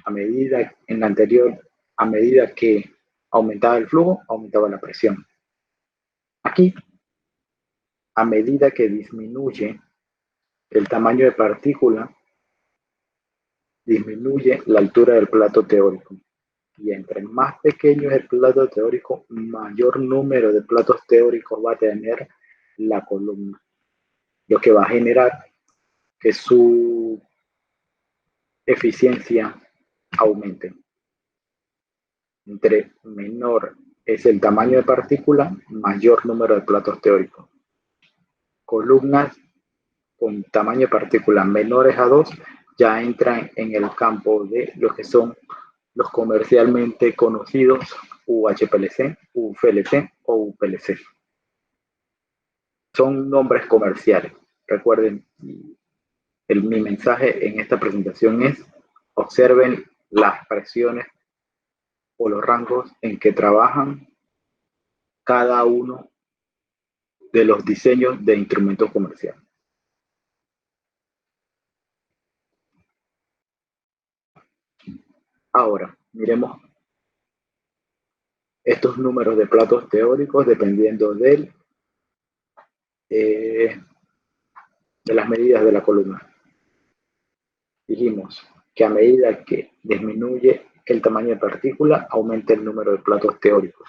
En la anterior, a medida que aumentaba el flujo, aumentaba la presión. Aquí, a medida que disminuye el tamaño de partícula, disminuye la altura del plato teórico. Y entre más pequeño es el plato teórico, mayor número de platos teóricos va a tener la columna, lo que va a generar que su eficiencia aumente. Entre menor es el tamaño de partícula, mayor número de platos teóricos. Columnas con tamaño de partícula menores a 2 ya entran en el campo de lo que son los comercialmente conocidos UHPLC, UFLC o UPLC. Son nombres comerciales. Recuerden, mi mensaje en esta presentación es: observen las presiones o los rangos en que trabajan cada uno de los diseños de instrumentos comerciales. Ahora, miremos estos números de platos teóricos dependiendo de las medidas de la columna. Dijimos que a medida que disminuye el tamaño de partícula, aumenta el número de platos teóricos.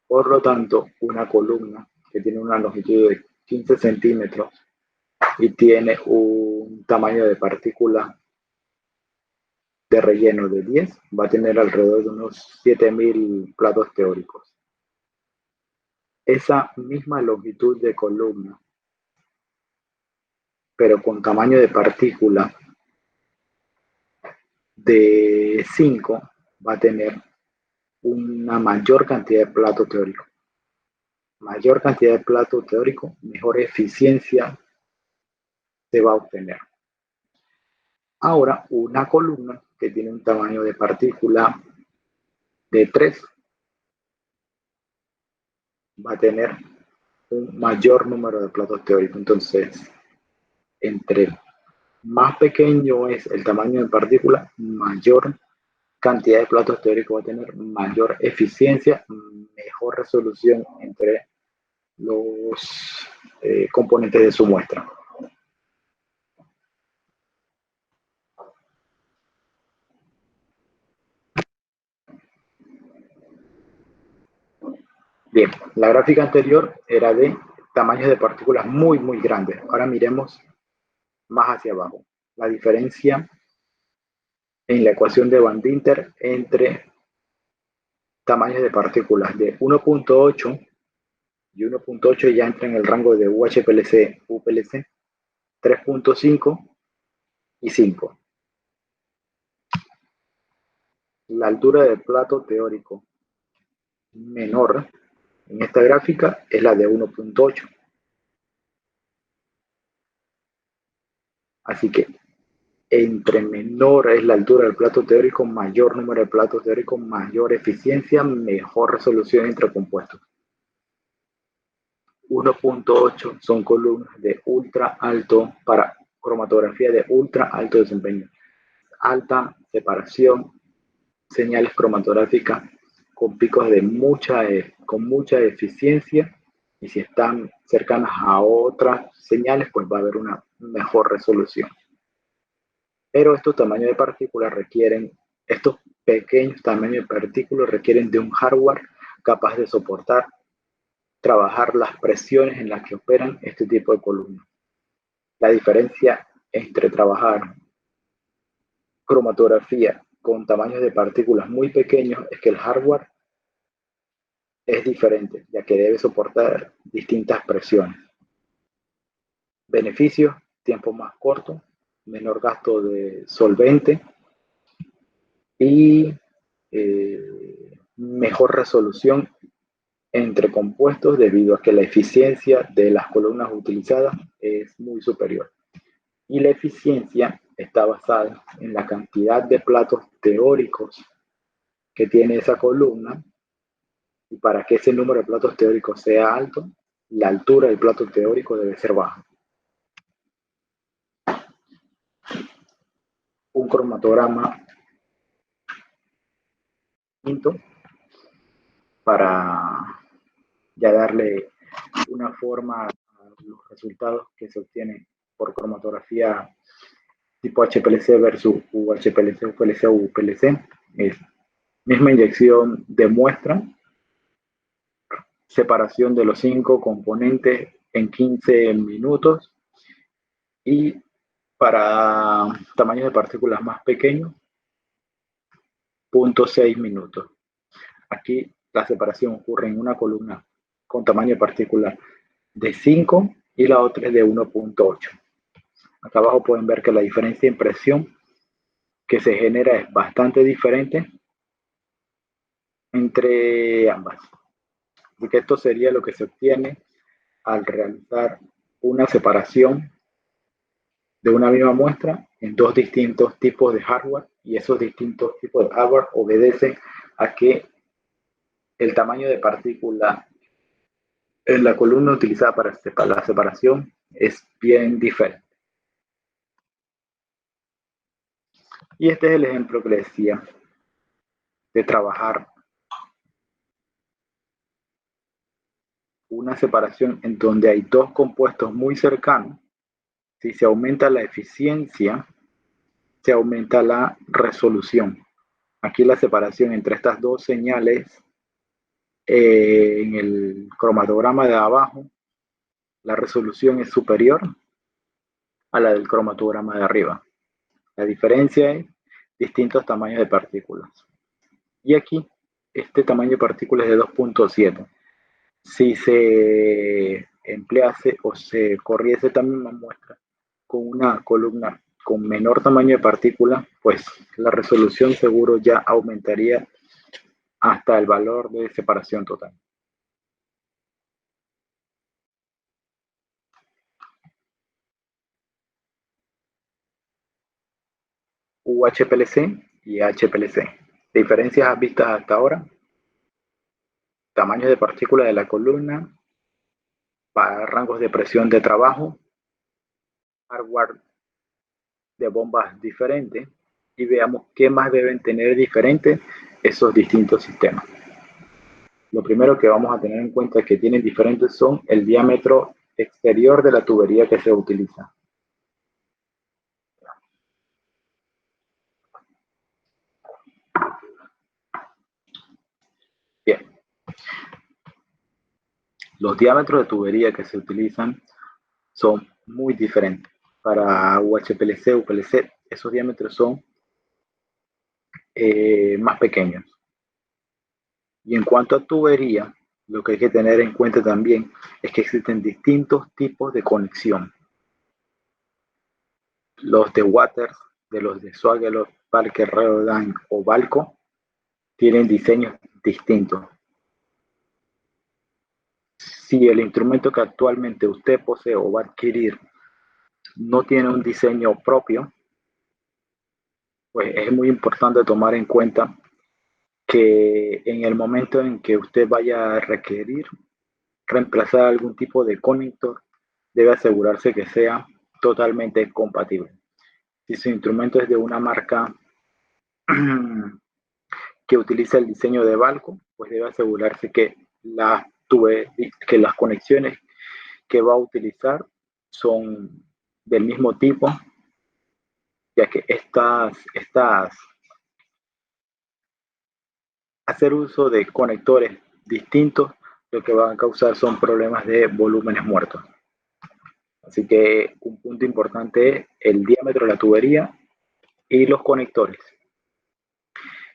Por lo tanto, una columna que tiene una longitud de 15 centímetros y tiene un tamaño de partícula de relleno de 10, va a tener alrededor de unos 7.000 platos teóricos. Esa misma longitud de columna, pero con tamaño de partícula de 5, va a tener una mayor cantidad de plato teórico. Mayor cantidad de plato teórico, mejor eficiencia se va a obtener. Ahora, una columna que tiene un tamaño de partícula de 3 va a tener un mayor número de platos teóricos. Entonces, entre más pequeño es el tamaño de partícula, mayor cantidad de platos teóricos va a tener, mayor eficiencia, mejor resolución entre los componentes de su muestra. Bien, la gráfica anterior era de tamaños de partículas muy, muy grandes. Ahora miremos más hacia abajo. La diferencia en la ecuación de Van Dyncker entre tamaños de partículas de 1.8 y 1.8 ya entra en el rango de UHPLC, UPLC, 3.5 y 5. La altura del plato teórico menor en esta gráfica es la de 1.8. Así que entre menor es la altura del plato teórico, mayor número de platos teóricos, mayor eficiencia, mejor resolución entre compuestos. 1.8 son columnas de ultra alto para cromatografía de ultra alto desempeño. Alta separación, señales cromatográficas con picos con mucha eficiencia, y si están cercanas a otras señales, pues va a haber una mejor resolución. Pero estos tamaños de partículas estos pequeños tamaños de partículas requieren de un hardware capaz de soportar, trabajar las presiones en las que operan este tipo de columnas. La diferencia entre trabajar cromatografía con tamaños de partículas muy pequeños es que el hardware es diferente, ya que debe soportar distintas presiones. Beneficios: tiempo más corto, menor gasto de solvente y mejor resolución entre compuestos debido a que la eficiencia de las columnas utilizadas es muy superior. Y la eficiencia está basada en la cantidad de platos teóricos que tiene esa columna, y para que ese número de platos teóricos sea alto, la altura del plato teórico debe ser baja. Un cromatograma quinto para ya darle una forma a los resultados que se obtienen por cromatografía tipo HPLC versus UHPLC, UPLC o UPLC. Es misma inyección de muestra, separación de los 5 componentes en 15 minutos y para tamaños de partículas más pequeños, 0.6 minutos. Aquí la separación ocurre en una columna con tamaño de partícula de 5 y la otra es de 1.8. Acá abajo pueden ver que la diferencia de impresión que se genera es bastante diferente entre ambas. Así que esto sería lo que se obtiene al realizar una separación de una misma muestra en dos distintos tipos de hardware, y esos distintos tipos de hardware obedecen a que el tamaño de partícula en la columna utilizada para la separación es bien diferente. Y este es el ejemplo que les decía de trabajar una separación en donde hay dos compuestos muy cercanos. Si se aumenta la eficiencia, se aumenta la resolución. Aquí la separación entre estas dos señales en el cromatograma de abajo, la resolución es superior a la del cromatograma de arriba. La diferencia es distintos tamaños de partículas. Y aquí, este tamaño de partículas es de 2.7. Si se emplease o se corriese esta misma muestra con una columna con menor tamaño de partícula, pues la resolución seguro ya aumentaría hasta el valor de separación total. UHPLC y HPLC. Diferencias vistas hasta ahora: tamaños de partículas de la columna, para rangos de presión de trabajo, hardware de bombas diferentes, y veamos qué más deben tener diferentes esos distintos sistemas. Lo primero que vamos a tener en cuenta que tienen diferentes son el diámetro exterior de la tubería que se utiliza. Bien. Los diámetros de tubería que se utilizan son muy diferentes. Para UHPLC, UPLC, esos diámetros son más pequeños. Y en cuanto a tubería, lo que hay que tener en cuenta también es que existen distintos tipos de conexión. Los de Waters, de los de Swagelok, Parker, Rodan o Balco tienen diseños distintos. Si el instrumento que actualmente usted posee o va a adquirir no tiene un diseño propio, pues es muy importante tomar en cuenta que en el momento en que usted vaya a requerir reemplazar algún tipo de conector, debe asegurarse que sea totalmente compatible. Si su instrumento es de una marca que utiliza el diseño de Balco, pues debe asegurarse que las conexiones que va a utilizar son del mismo tipo, ya que hacer uso de conectores distintos lo que va a causar son problemas de volúmenes muertos. Así que un punto importante es el diámetro de la tubería y los conectores.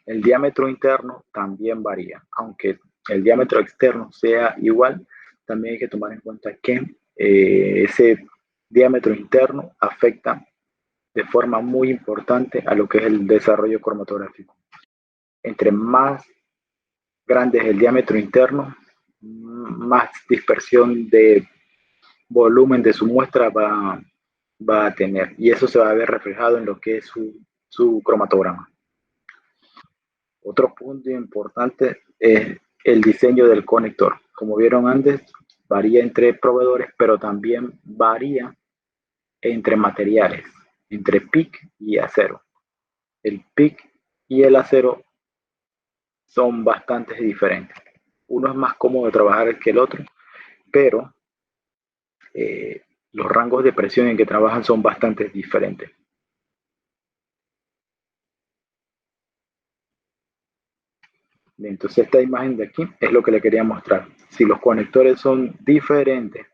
El diámetro interno también varía, aunque el diámetro externo sea igual, también hay que tomar en cuenta que ese diámetro interno afecta de forma muy importante a lo que es el desarrollo cromatográfico. Entre más grande es el diámetro interno, más dispersión de volumen de su muestra va a tener, y eso se va a ver reflejado en lo que es su cromatograma. Otro punto importante es el diseño del conector. Como vieron antes, varía entre proveedores, pero también varía entre materiales, entre PIC y acero. El PIC y el acero son bastante diferentes. Uno es más cómodo de trabajar que el otro, pero los rangos de presión en que trabajan son bastante diferentes. Entonces esta imagen de aquí es lo que le quería mostrar. Si los conectores son diferentes,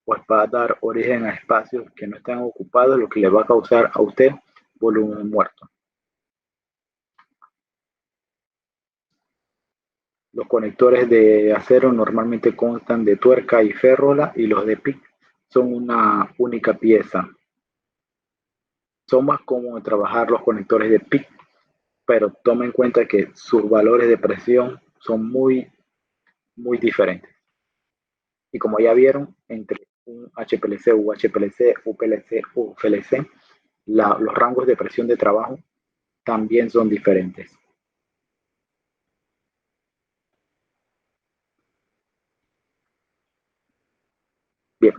pues va a dar origen a espacios que no están ocupados, lo que le va a causar a usted volumen muerto. Los conectores de acero normalmente constan de tuerca y férrula, y los de PIC son una única pieza. Son más cómodos de trabajar los conectores de PIC, pero tome en cuenta que sus valores de presión son muy diferentes. Y como ya vieron, entre un HPLC, UHPLC, UPLC, UFLC, los rangos de presión de trabajo también son diferentes. Bien,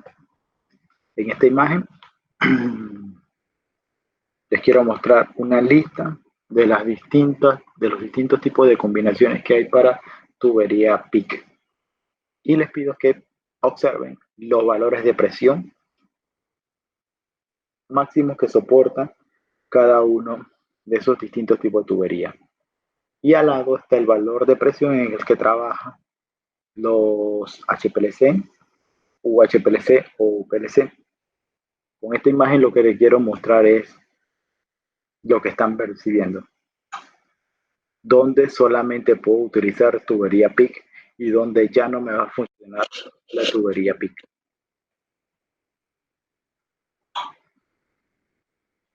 en esta imagen les quiero mostrar una lista de los distintos tipos de combinaciones que hay para tubería PIC. Y les pido que observen los valores de presión máximos que soporta cada uno de esos distintos tipos de tubería. Y al lado está el valor de presión en el que trabaja los HPLC, UHPLC o UPLC. Con esta imagen lo que les quiero mostrar es lo que están percibiendo, donde solamente puedo utilizar tubería PIC y donde ya no me va a funcionar la tubería PIC.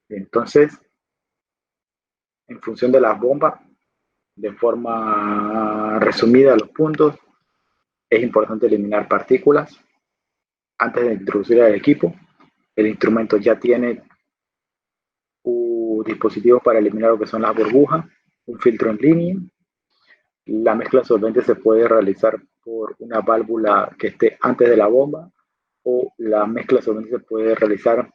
Entonces, en función de las bombas, de forma resumida los puntos, es importante eliminar partículas antes de introducir al equipo. El instrumento ya tiene un dispositivo para eliminar lo que son las burbujas, un filtro en línea. La mezcla de solventes se puede realizar por una válvula que esté antes de la bomba, o la mezcla de solventes se puede realizar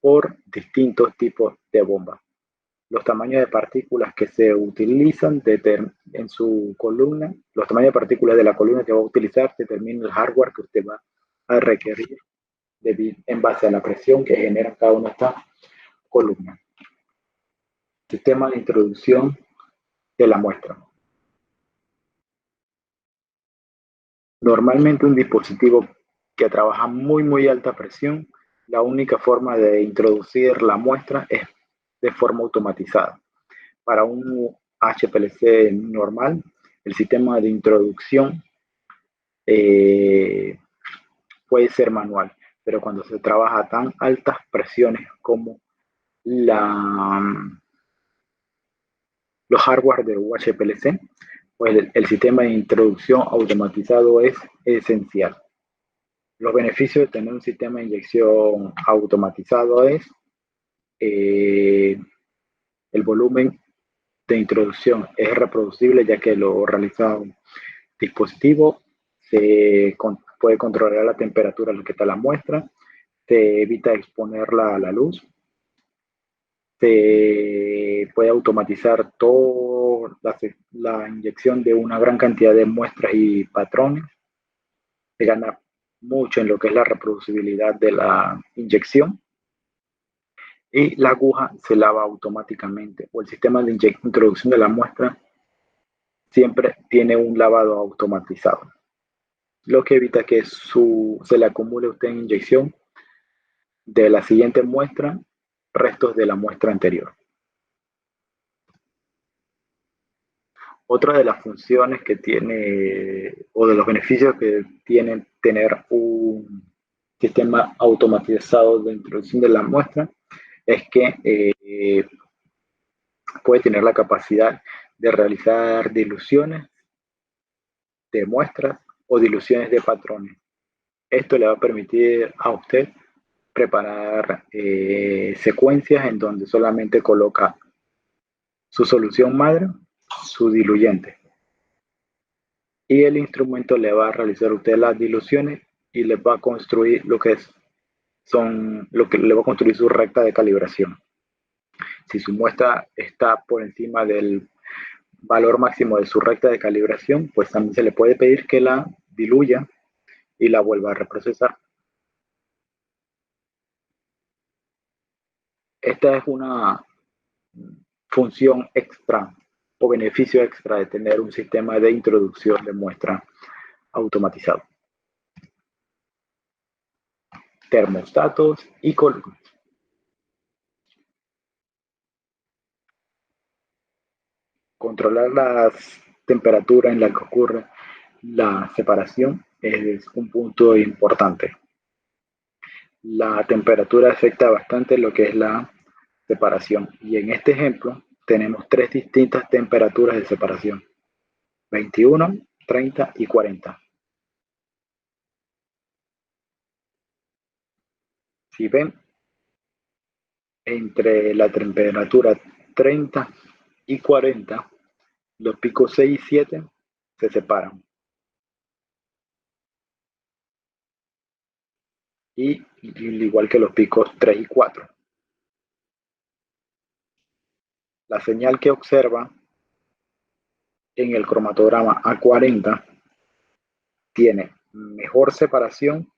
por distintos tipos de bombas. Los tamaños de partículas que se utilizan en su columna, los tamaños de partículas de la columna que va a utilizar determinan el hardware que usted va a requerir en base a la presión que genera cada una de estas columnas. Sistema de introducción de la muestra. Normalmente un dispositivo que trabaja muy alta presión, la única forma de introducir la muestra es de forma automatizada. Para un HPLC normal, el sistema de introducción puede ser manual, pero cuando se trabaja a tan altas presiones como los hardware de UHPLC, pues el sistema de introducción automatizado es esencial. Los beneficios de tener un sistema de inyección automatizado es el volumen de introducción es reproducible, ya que lo realiza un dispositivo, puede controlar la temperatura a la que está la muestra, te evita exponerla a la luz, se puede automatizar toda la inyección de una gran cantidad de muestras y patrones, se gana mucho en lo que es la reproducibilidad de la inyección, y la aguja se lava automáticamente, o el sistema de introducción de la muestra siempre tiene un lavado automatizado, lo que evita que se le acumule a usted en inyección de la siguiente muestra restos de la muestra anterior. Otra de las funciones que tiene, o de los beneficios que tiene tener un sistema automatizado de introducción de la muestra, es que puede tener la capacidad de realizar diluciones de muestras o diluciones de patrones. Esto le va a permitir a usted preparar secuencias en donde solamente coloca su solución madre, su diluyente, y el instrumento le va a realizar a usted las diluciones y le va a construir lo que le va a construir su recta de calibración. Si su muestra está por encima del valor máximo de su recta de calibración, pues también se le puede pedir que la diluya y la vuelva a reprocesar. Esta es una función extra o beneficio extra de tener un sistema de introducción de muestra automatizado. Termostatos y columnas. Controlar las temperaturas en las que ocurre la separación es un punto importante. La temperatura afecta bastante lo que es la separación, y en este ejemplo tenemos tres distintas temperaturas de separación: 21, 30 y 40. Si ven, entre la temperatura 30 y 40, los picos 6 y 7 se separan. Y igual que los picos 3 y 4. La señal que observa en el cromatograma A40 tiene mejor separación,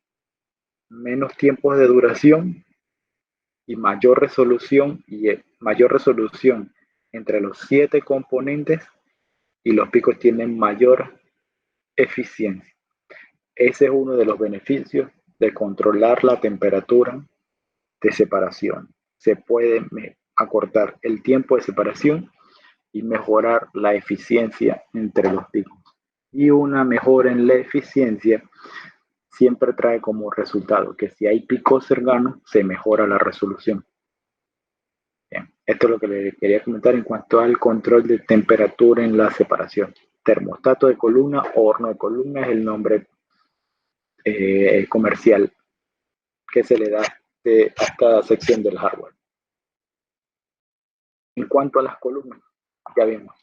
menos tiempos de duración y mayor resolución entre los 7 componentes, y los picos tienen mayor eficiencia. Ese es uno de los beneficios de controlar la temperatura de separación. Se puede acortar el tiempo de separación y mejorar la eficiencia entre los picos. Y una mejora en la eficiencia siempre trae como resultado que si hay picos cercanos, se mejora la resolución. Bien, esto es lo que le quería comentar en cuanto al control de temperatura en la separación. Termostato de columna o horno de columna es el nombre comercial que se le da a cada sección del hardware. En cuanto a las columnas, ya vimos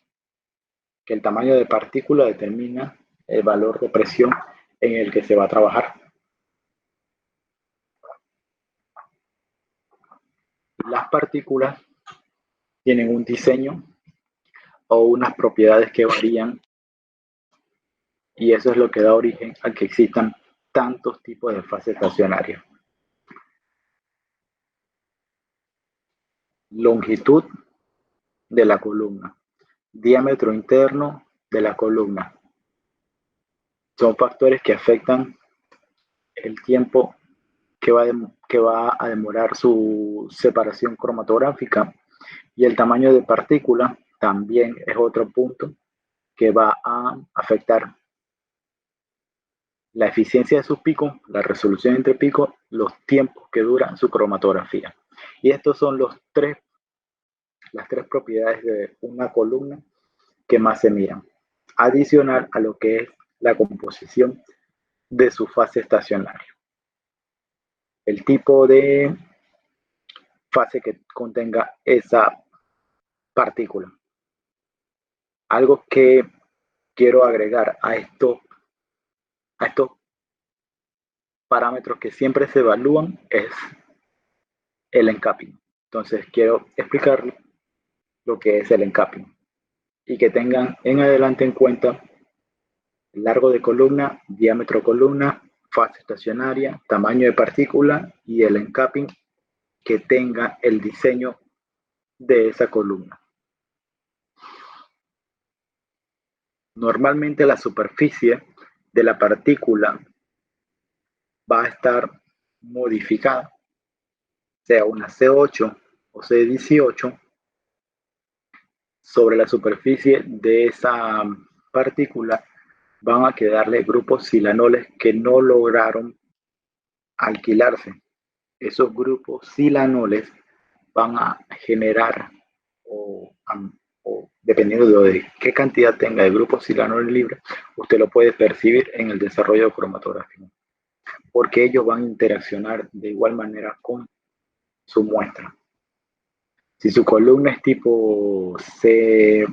que el tamaño de partícula determina el valor de presión en el que se va a trabajar. Las partículas tienen un diseño o unas propiedades que varían, y eso es lo que da origen a que existan tantos tipos de fase estacionaria. Longitud de la columna, diámetro interno de la columna, son factores que afectan el tiempo que va a demorar su separación cromatográfica, y el tamaño de partícula también es otro punto que va a afectar la eficiencia de sus picos, la resolución entre picos, los tiempos que dura su cromatografía. Y estos son las tres propiedades de una columna que más se miran, adicional a lo que es la composición de su fase estacionaria. El tipo de fase que contenga esa partícula. Algo que quiero agregar a estos parámetros que siempre se evalúan es el encapping. Entonces quiero explicar lo que es el encapping y que tengan en adelante en cuenta el largo de columna, diámetro columna, fase estacionaria, tamaño de partícula y el encapping que tenga el diseño de esa columna. Normalmente la superficie de la partícula va a estar modificada, sea una C8 o C18, sobre la superficie de esa partícula van a quedarle grupos silanoles que no lograron alquilarse. Esos grupos silanoles van a generar o, o dependiendo de qué cantidad tenga de grupos silanoles libres, usted lo puede percibir en el desarrollo cromatográfico, porque ellos van a interaccionar de igual manera con su muestra. Si su columna es tipo C18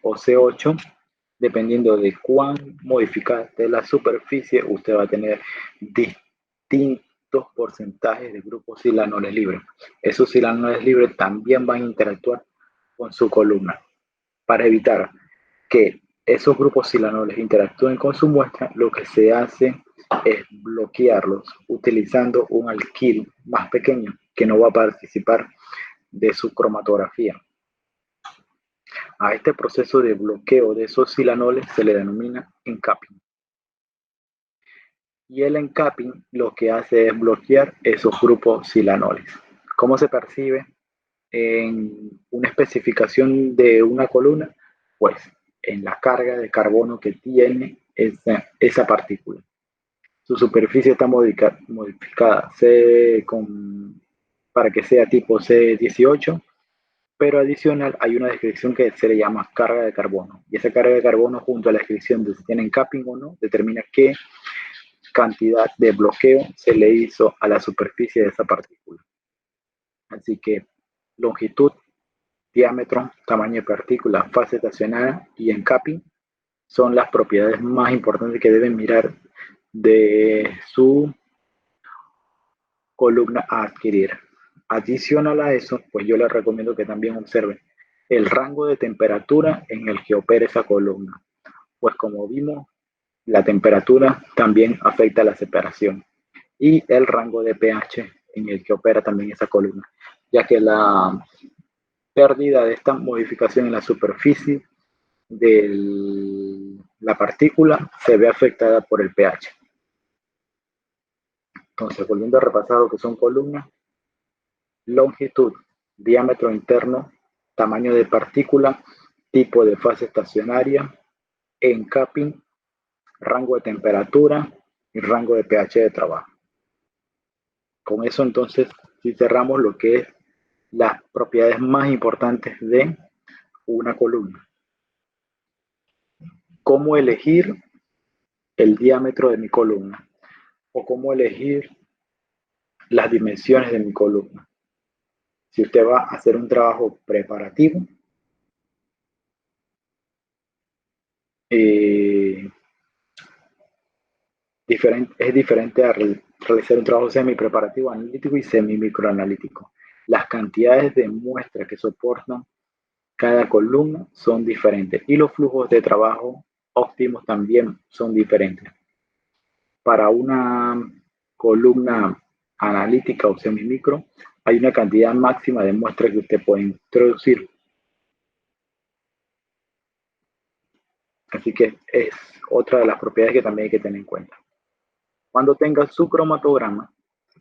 o C8, dependiendo de cuán modificada esté la superficie, usted va a tener distintos porcentajes de grupos silanoles libres. Esos silanoles libres también van a interactuar con su columna. Para evitar que esos grupos silanoles interactúen con su muestra, lo que se hace es bloquearlos utilizando un alquil más pequeño que no va a participar de su cromatografía. A este proceso de bloqueo de esos silanoles se le denomina encapping. Y el encapping lo que hace es bloquear esos grupos silanoles. ¿Cómo se percibe en una especificación de una columna? Pues en la carga de carbono que tiene esa partícula. Su superficie está modificada para que sea tipo C18, pero adicional hay una descripción que se le llama carga de carbono. Y esa carga de carbono junto a la descripción de si tienen capping o no, determina qué cantidad de bloqueo se le hizo a la superficie de esa partícula. Así que longitud, diámetro, tamaño de partícula, fase estacionaria y encapping son las propiedades más importantes que deben mirar de su columna a adquirir. Adicional a eso, pues yo les recomiendo que también observen el rango de temperatura en el que opera esa columna. Pues como vimos, la temperatura también afecta la separación y el rango de pH en el que opera también esa columna, ya que la pérdida de esta modificación en la superficie de la partícula se ve afectada por el pH. Entonces, volviendo a repasar lo que son columnas: longitud, diámetro interno, tamaño de partícula, tipo de fase estacionaria, encapping, rango de temperatura y rango de pH de trabajo. Con eso entonces si cerramos lo que es las propiedades más importantes de una columna. ¿Cómo elegir el diámetro de mi columna? O cómo elegir las dimensiones de mi columna. Si usted va a hacer un trabajo preparativo, es diferente a realizar un trabajo semi-preparativo, analítico y semi-microanalítico. Las cantidades de muestras que soportan cada columna son diferentes y los flujos de trabajo óptimos también son diferentes. Para una columna analítica o semi-micro, hay una cantidad máxima de muestras que usted puede introducir. Así que es otra de las propiedades que también hay que tener en cuenta. Cuando tenga su cromatograma,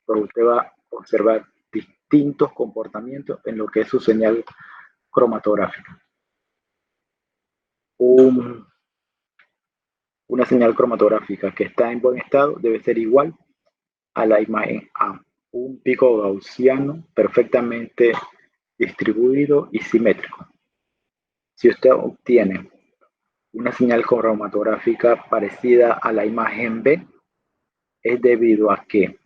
pues usted va a observar distintos comportamientos en lo que es su señal cromatográfica. Una señal cromatográfica que está en buen estado debe ser igual a la imagen A. Un pico gaussiano perfectamente distribuido y simétrico. Si usted obtiene una señal cromatográfica parecida a la imagen B, es debido a que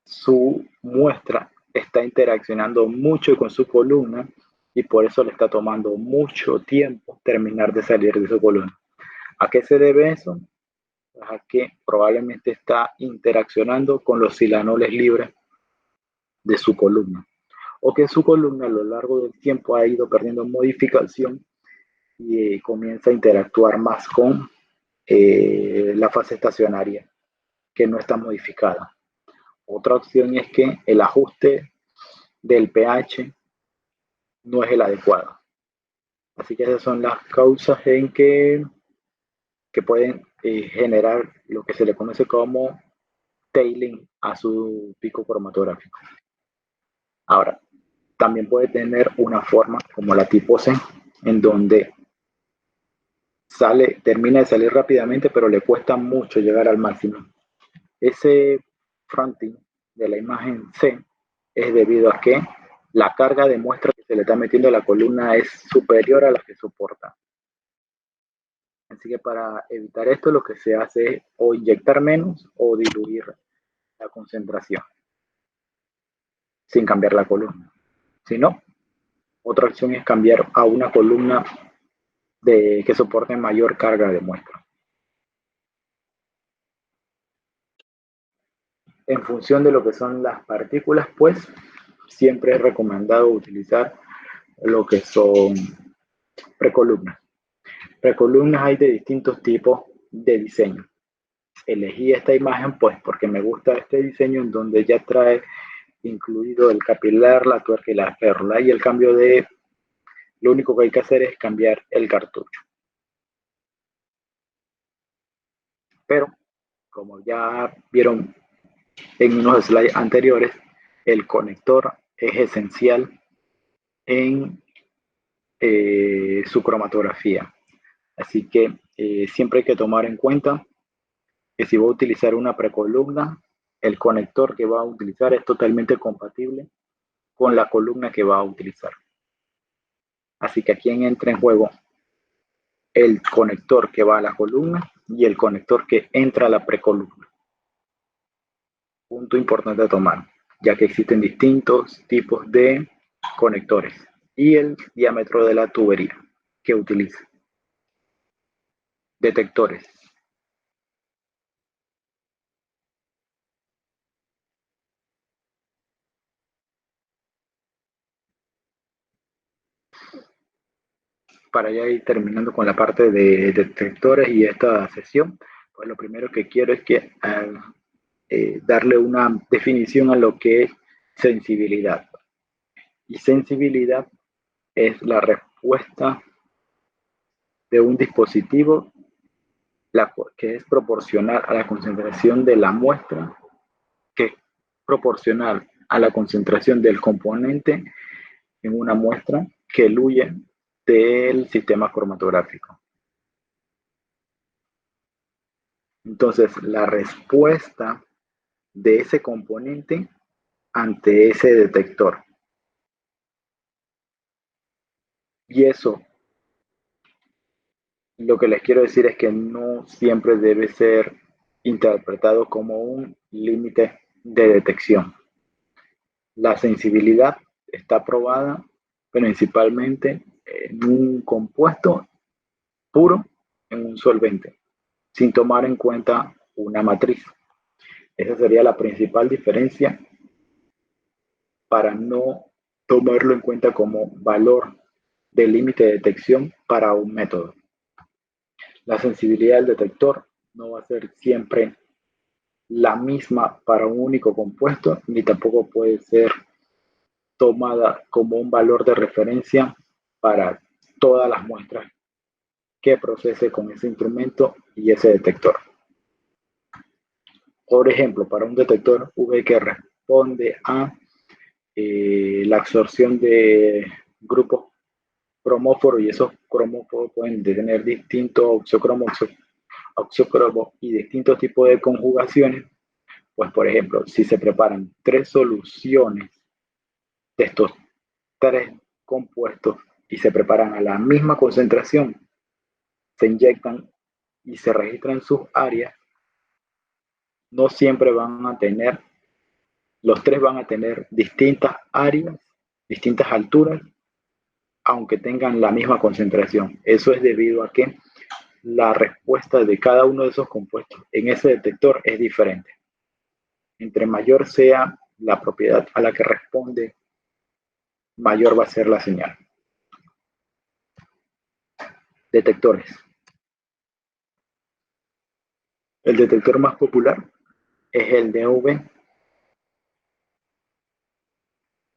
su muestra está interaccionando mucho con su columna y por eso le está tomando mucho tiempo terminar de salir de su columna. ¿A qué se debe eso? A que probablemente está interaccionando con los silanoles libres de su columna, o que su columna a lo largo del tiempo ha ido perdiendo modificación y comienza a interactuar más con la fase estacionaria, que no está modificada. Otra opción es que el ajuste del pH no es el adecuado. Así que esas son las causas en que pueden generar lo que se le conoce como tailing a su pico cromatográfico. Ahora, También puede tener una forma como la tipo C, en donde termina de salir rápidamente, pero le cuesta mucho llegar al máximo. Ese fronting de la imagen C es debido a que la carga de muestra que se le está metiendo a la columna es superior a la que soporta. Así que para evitar esto, lo que se hace es o inyectar menos o diluir la concentración sin cambiar la columna. Si no, otra opción es cambiar a una columna que soporte mayor carga de muestra. En función de lo que son las partículas, pues siempre es recomendado utilizar lo que son precolumnas. Precolumnas hay de distintos tipos de diseño. Elegí esta imagen pues porque me gusta este diseño en donde ya trae incluido el capilar, la tuerca y la férula, y lo único que hay que hacer es cambiar el cartucho. Pero como ya vieron en unos slides anteriores, el conector es esencial en su cromatografía. Así que siempre hay que tomar en cuenta que si voy a utilizar una precolumna, el conector que va a utilizar es totalmente compatible con la columna que va a utilizar. Así que aquí entra en juego el conector que va a la columna y el conector que entra a la precolumna. Punto importante a tomar, ya que existen distintos tipos de conectores y el diámetro de la tubería que utiliza. Detectores. Para ya ir terminando con la parte de detectores y esta sesión, pues lo primero que quiero es que darle una definición a lo que es sensibilidad. Y sensibilidad es la respuesta de un dispositivo que es proporcional a la concentración de la muestra, que es proporcional a la concentración del componente en una muestra que eluye del sistema cromatográfico. Entonces, la respuesta de ese componente ante ese detector. Y eso, lo que les quiero decir es que no siempre debe ser interpretado como un límite de detección. La sensibilidad está probada principalmente en un compuesto puro, en un solvente, sin tomar en cuenta una matriz. Esa sería la principal diferencia para no tomarlo en cuenta como valor de límite de detección para un método. La sensibilidad del detector no va a ser siempre la misma para un único compuesto, ni tampoco puede ser tomada como un valor de referencia para todas las muestras que procese con ese instrumento y ese detector. Por ejemplo, para un detector UV que responde a la absorción de grupos cromóforos, y esos cromóforos pueden tener distintos oxocromo y distintos tipos de conjugaciones, pues por ejemplo, si se preparan 3 soluciones de estos 3 compuestos y se preparan a la misma concentración, se inyectan y se registran sus áreas, no siempre van a tener, los 3 van a tener distintas áreas, distintas alturas, aunque tengan la misma concentración. Eso es debido a que la respuesta de cada uno de esos compuestos en ese detector es diferente. Entre mayor sea la propiedad a la que responde, mayor va a ser la señal. Detectores. El detector más popular es el DV.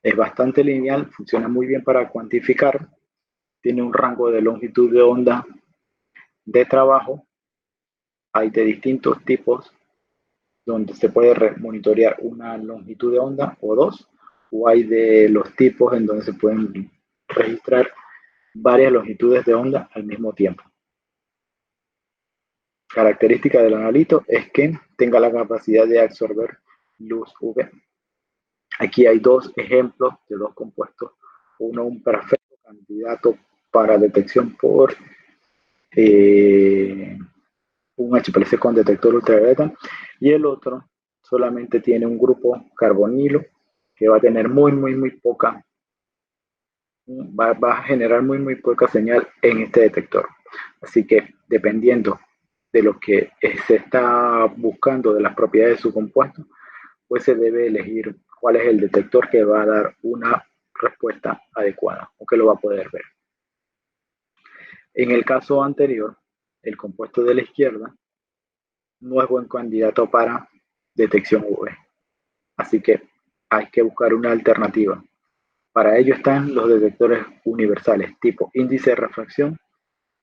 Es bastante lineal, funciona muy bien para cuantificar, tiene un rango de longitud de onda de trabajo. Hay de distintos tipos donde se puede monitorear una longitud de onda o dos, o hay de los tipos en donde se pueden registrar varias longitudes de onda al mismo tiempo. Característica del analito es que tenga la capacidad de absorber luz UV. Aquí hay dos ejemplos de dos compuestos. Uno, un perfecto candidato para detección por un HPLC con detector ultravioleta, y el otro solamente tiene un grupo carbonilo que va a tener muy poca, va a generar muy poca señal en este detector. Así que dependiendo de lo que se está buscando, de las propiedades de su compuesto, pues se debe elegir cuál es el detector que va a dar una respuesta adecuada o que lo va a poder ver. En el caso anterior, el compuesto de la izquierda no es buen candidato para detección UV. Así que hay que buscar una alternativa. Para ello están los detectores universales tipo índice de refracción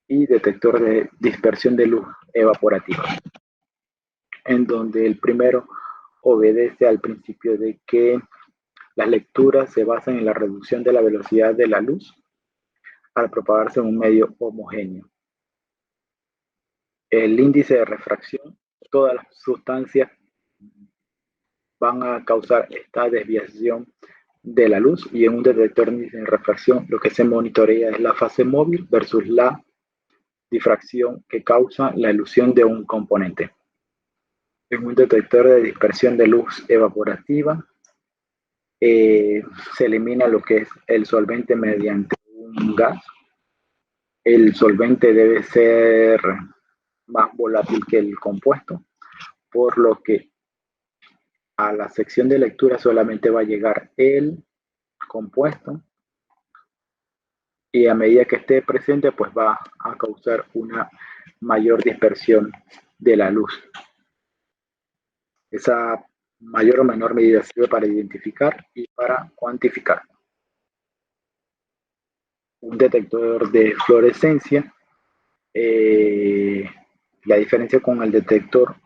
y detector de dispersión de luz evaporativa, en donde el primero obedece al principio de que las lecturas se basan en la reducción de la velocidad de la luz al propagarse en un medio homogéneo. El índice de refracción, todas las sustancias van a causar esta desviación de la luz, y en un detector de refracción lo que se monitorea es la fase móvil versus la difracción que causa la ilusión de un componente. En un detector de dispersión de luz evaporativa se elimina lo que es el solvente mediante un gas. El solvente debe ser más volátil que el compuesto, por lo que a la sección de lectura solamente va a llegar el compuesto, y a medida que esté presente pues va a causar una mayor dispersión de la luz. Esa mayor o menor medida sirve para identificar y para cuantificar. Un detector de fluorescencia, la diferencia con el detector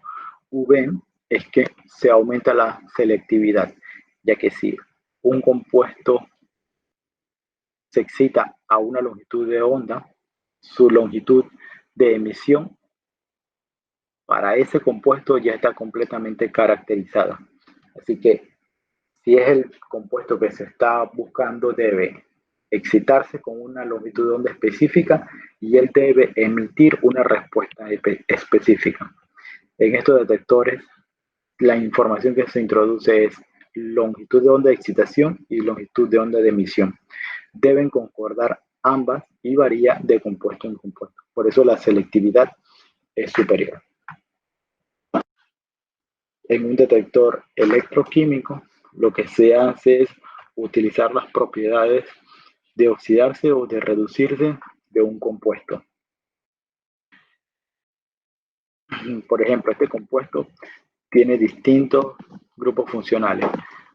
UV es que se aumenta la selectividad, ya que si un compuesto se excita a una longitud de onda, su longitud de emisión para ese compuesto ya está completamente caracterizada. Así que si es el compuesto que se está buscando, debe excitarse con una longitud de onda específica y él debe emitir una respuesta específica. En estos detectores, la información que se introduce es longitud de onda de excitación y longitud de onda de emisión. Deben concordar ambas y varía de compuesto en compuesto. Por eso la selectividad es superior. En un detector electroquímico, lo que se hace es utilizar las propiedades de oxidarse o de reducirse de un compuesto. Por ejemplo, este compuesto tiene distintos grupos funcionales.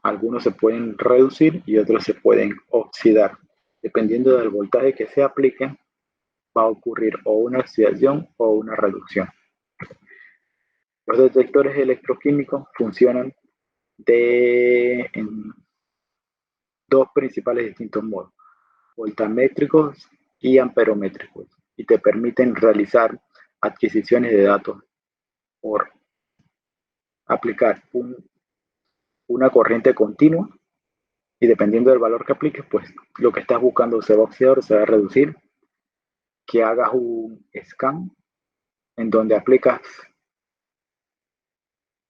Algunos se pueden reducir y otros se pueden oxidar. Dependiendo del voltaje que se aplique, va a ocurrir o una oxidación o una reducción. Los detectores electroquímicos funcionan en dos principales distintos modos: voltamétricos y amperométricos, y te permiten realizar adquisiciones de datos por aplicar una corriente continua, y dependiendo del valor que apliques, pues lo que estás buscando se va a oxidar o se va a reducir. Que hagas un scan en donde aplicas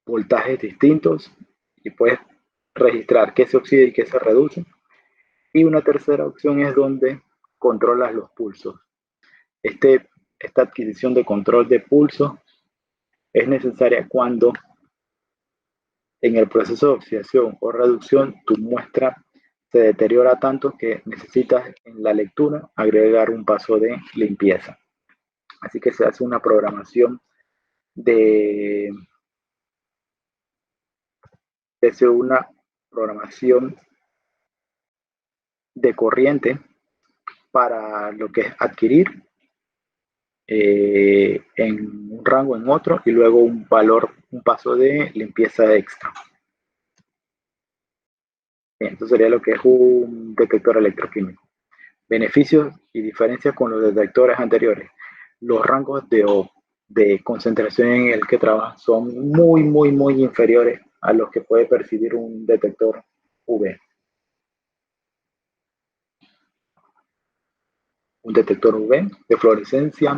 voltajes distintos y puedes registrar qué se oxida y qué se reduce. Y una tercera opción es donde controlas los pulsos. Esta adquisición de control de pulso es necesaria cuando en el proceso de oxidación o reducción tu muestra se deteriora tanto que necesitas en la lectura agregar un paso de limpieza. Así que se hace una programación de corriente para lo que es adquirir en un rango en otro, y luego un paso de limpieza extra. Bien, esto sería lo que es un detector electroquímico. Beneficios y diferencias con los detectores anteriores. Los rangos de concentración en el que trabaja son muy inferiores a los que puede percibir un detector UV. Un detector UV de fluorescencia,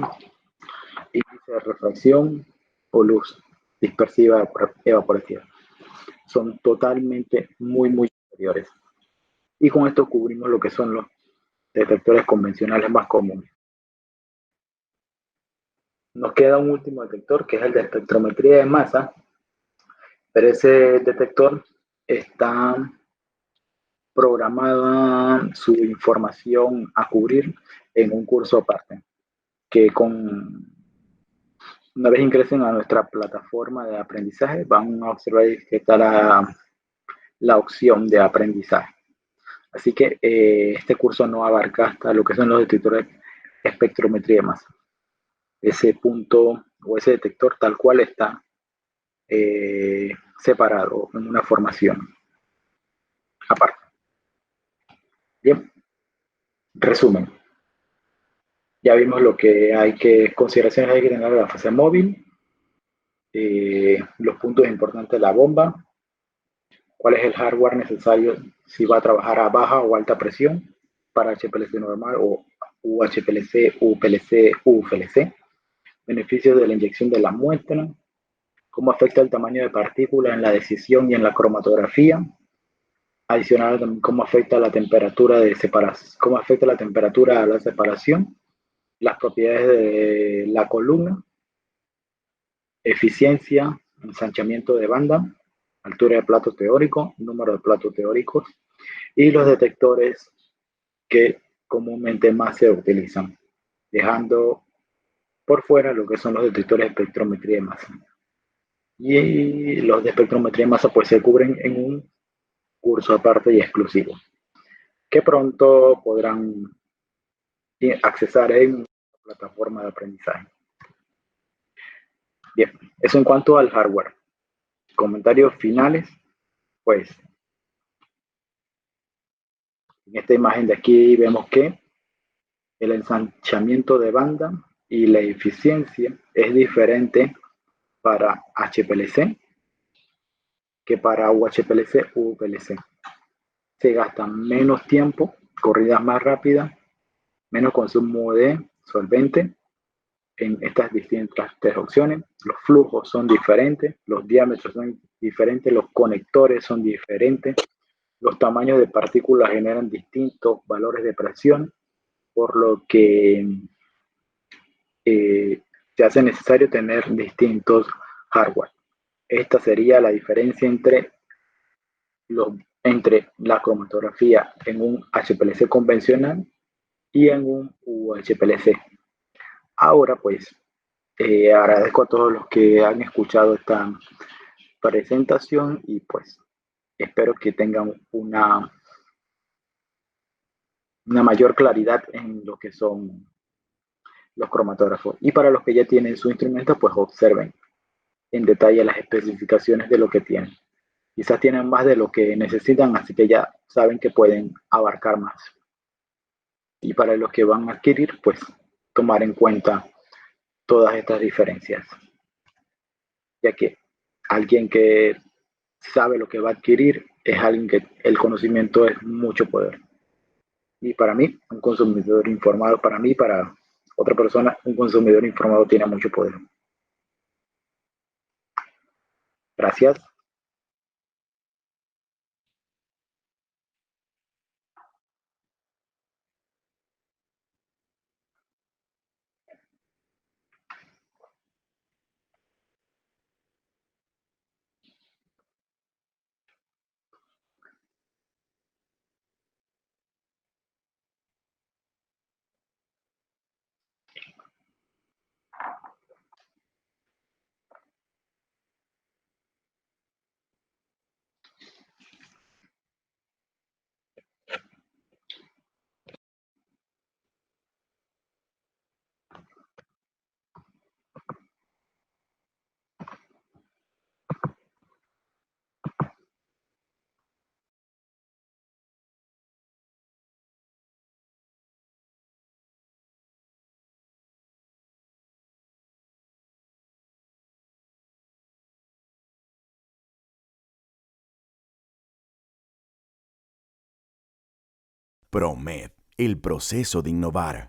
índice de refracción o luz dispersiva evaporativa. Son totalmente muy superiores. Y con esto cubrimos lo que son los detectores convencionales más comunes. Nos queda un último detector que es el de espectrometría de masa, pero ese detector está programada su información a cubrir en un curso aparte, que una vez ingresen a nuestra plataforma de aprendizaje van a observar que está la opción de aprendizaje. Así que este curso no abarca hasta lo que son los detectores de espectrometría de masa. Ese punto o ese detector tal cual está separado en una formación aparte. Bien, resumen. Ya vimos lo que hay que, consideraciones hay que tener de la fase móvil, los puntos importantes de la bomba, cuál es el hardware necesario si va a trabajar a baja o alta presión para HPLC normal o UHPLC, UPLC, UFLC, beneficios de la inyección de la muestra, cómo afecta el tamaño de partículas en la decisión y en la cromatografía, adicional cómo afecta la temperatura de separación, cómo afecta la temperatura a la separación, las propiedades de la columna, eficiencia, ensanchamiento de banda, altura de plato teórico, número de platos teóricos y los detectores que comúnmente más se utilizan, dejando por fuera lo que son los detectores de espectrometría de masa. Y los de espectrometría de masa pues se cubren en un curso aparte y exclusivo, que pronto podrán accesar en la plataforma de aprendizaje. Bien, eso en cuanto al hardware. Comentarios finales, pues en esta imagen de aquí vemos que el ensanchamiento de banda y la eficiencia es diferente para HPLC que para UHPLC u UPLC. Se gasta menos tiempo, corridas más rápidas, menos consumo de solvente en estas distintas tres opciones. Los flujos son diferentes, los diámetros son diferentes, los conectores son diferentes, los tamaños de partículas generan distintos valores de presión, por lo que se hace necesario tener distintos hardware. Esta sería la diferencia entre la cromatografía en un HPLC convencional y en un UHPLC. Ahora pues agradezco a todos los que han escuchado esta presentación y pues espero que tengan una mayor claridad en lo que son los cromatógrafos. Y para los que ya tienen su instrumento, pues observen en detalle las especificaciones de lo que tienen. Quizás tienen más de lo que necesitan, así que ya saben que pueden abarcar más. Y para los que van a adquirir, pues tomar en cuenta todas estas diferencias, ya que alguien que sabe lo que va a adquirir es alguien que el conocimiento es mucho poder. Y para mí, un consumidor informado, para mí, para otra persona, un consumidor informado tiene mucho poder. Gracias. PROMED, el proceso de innovar.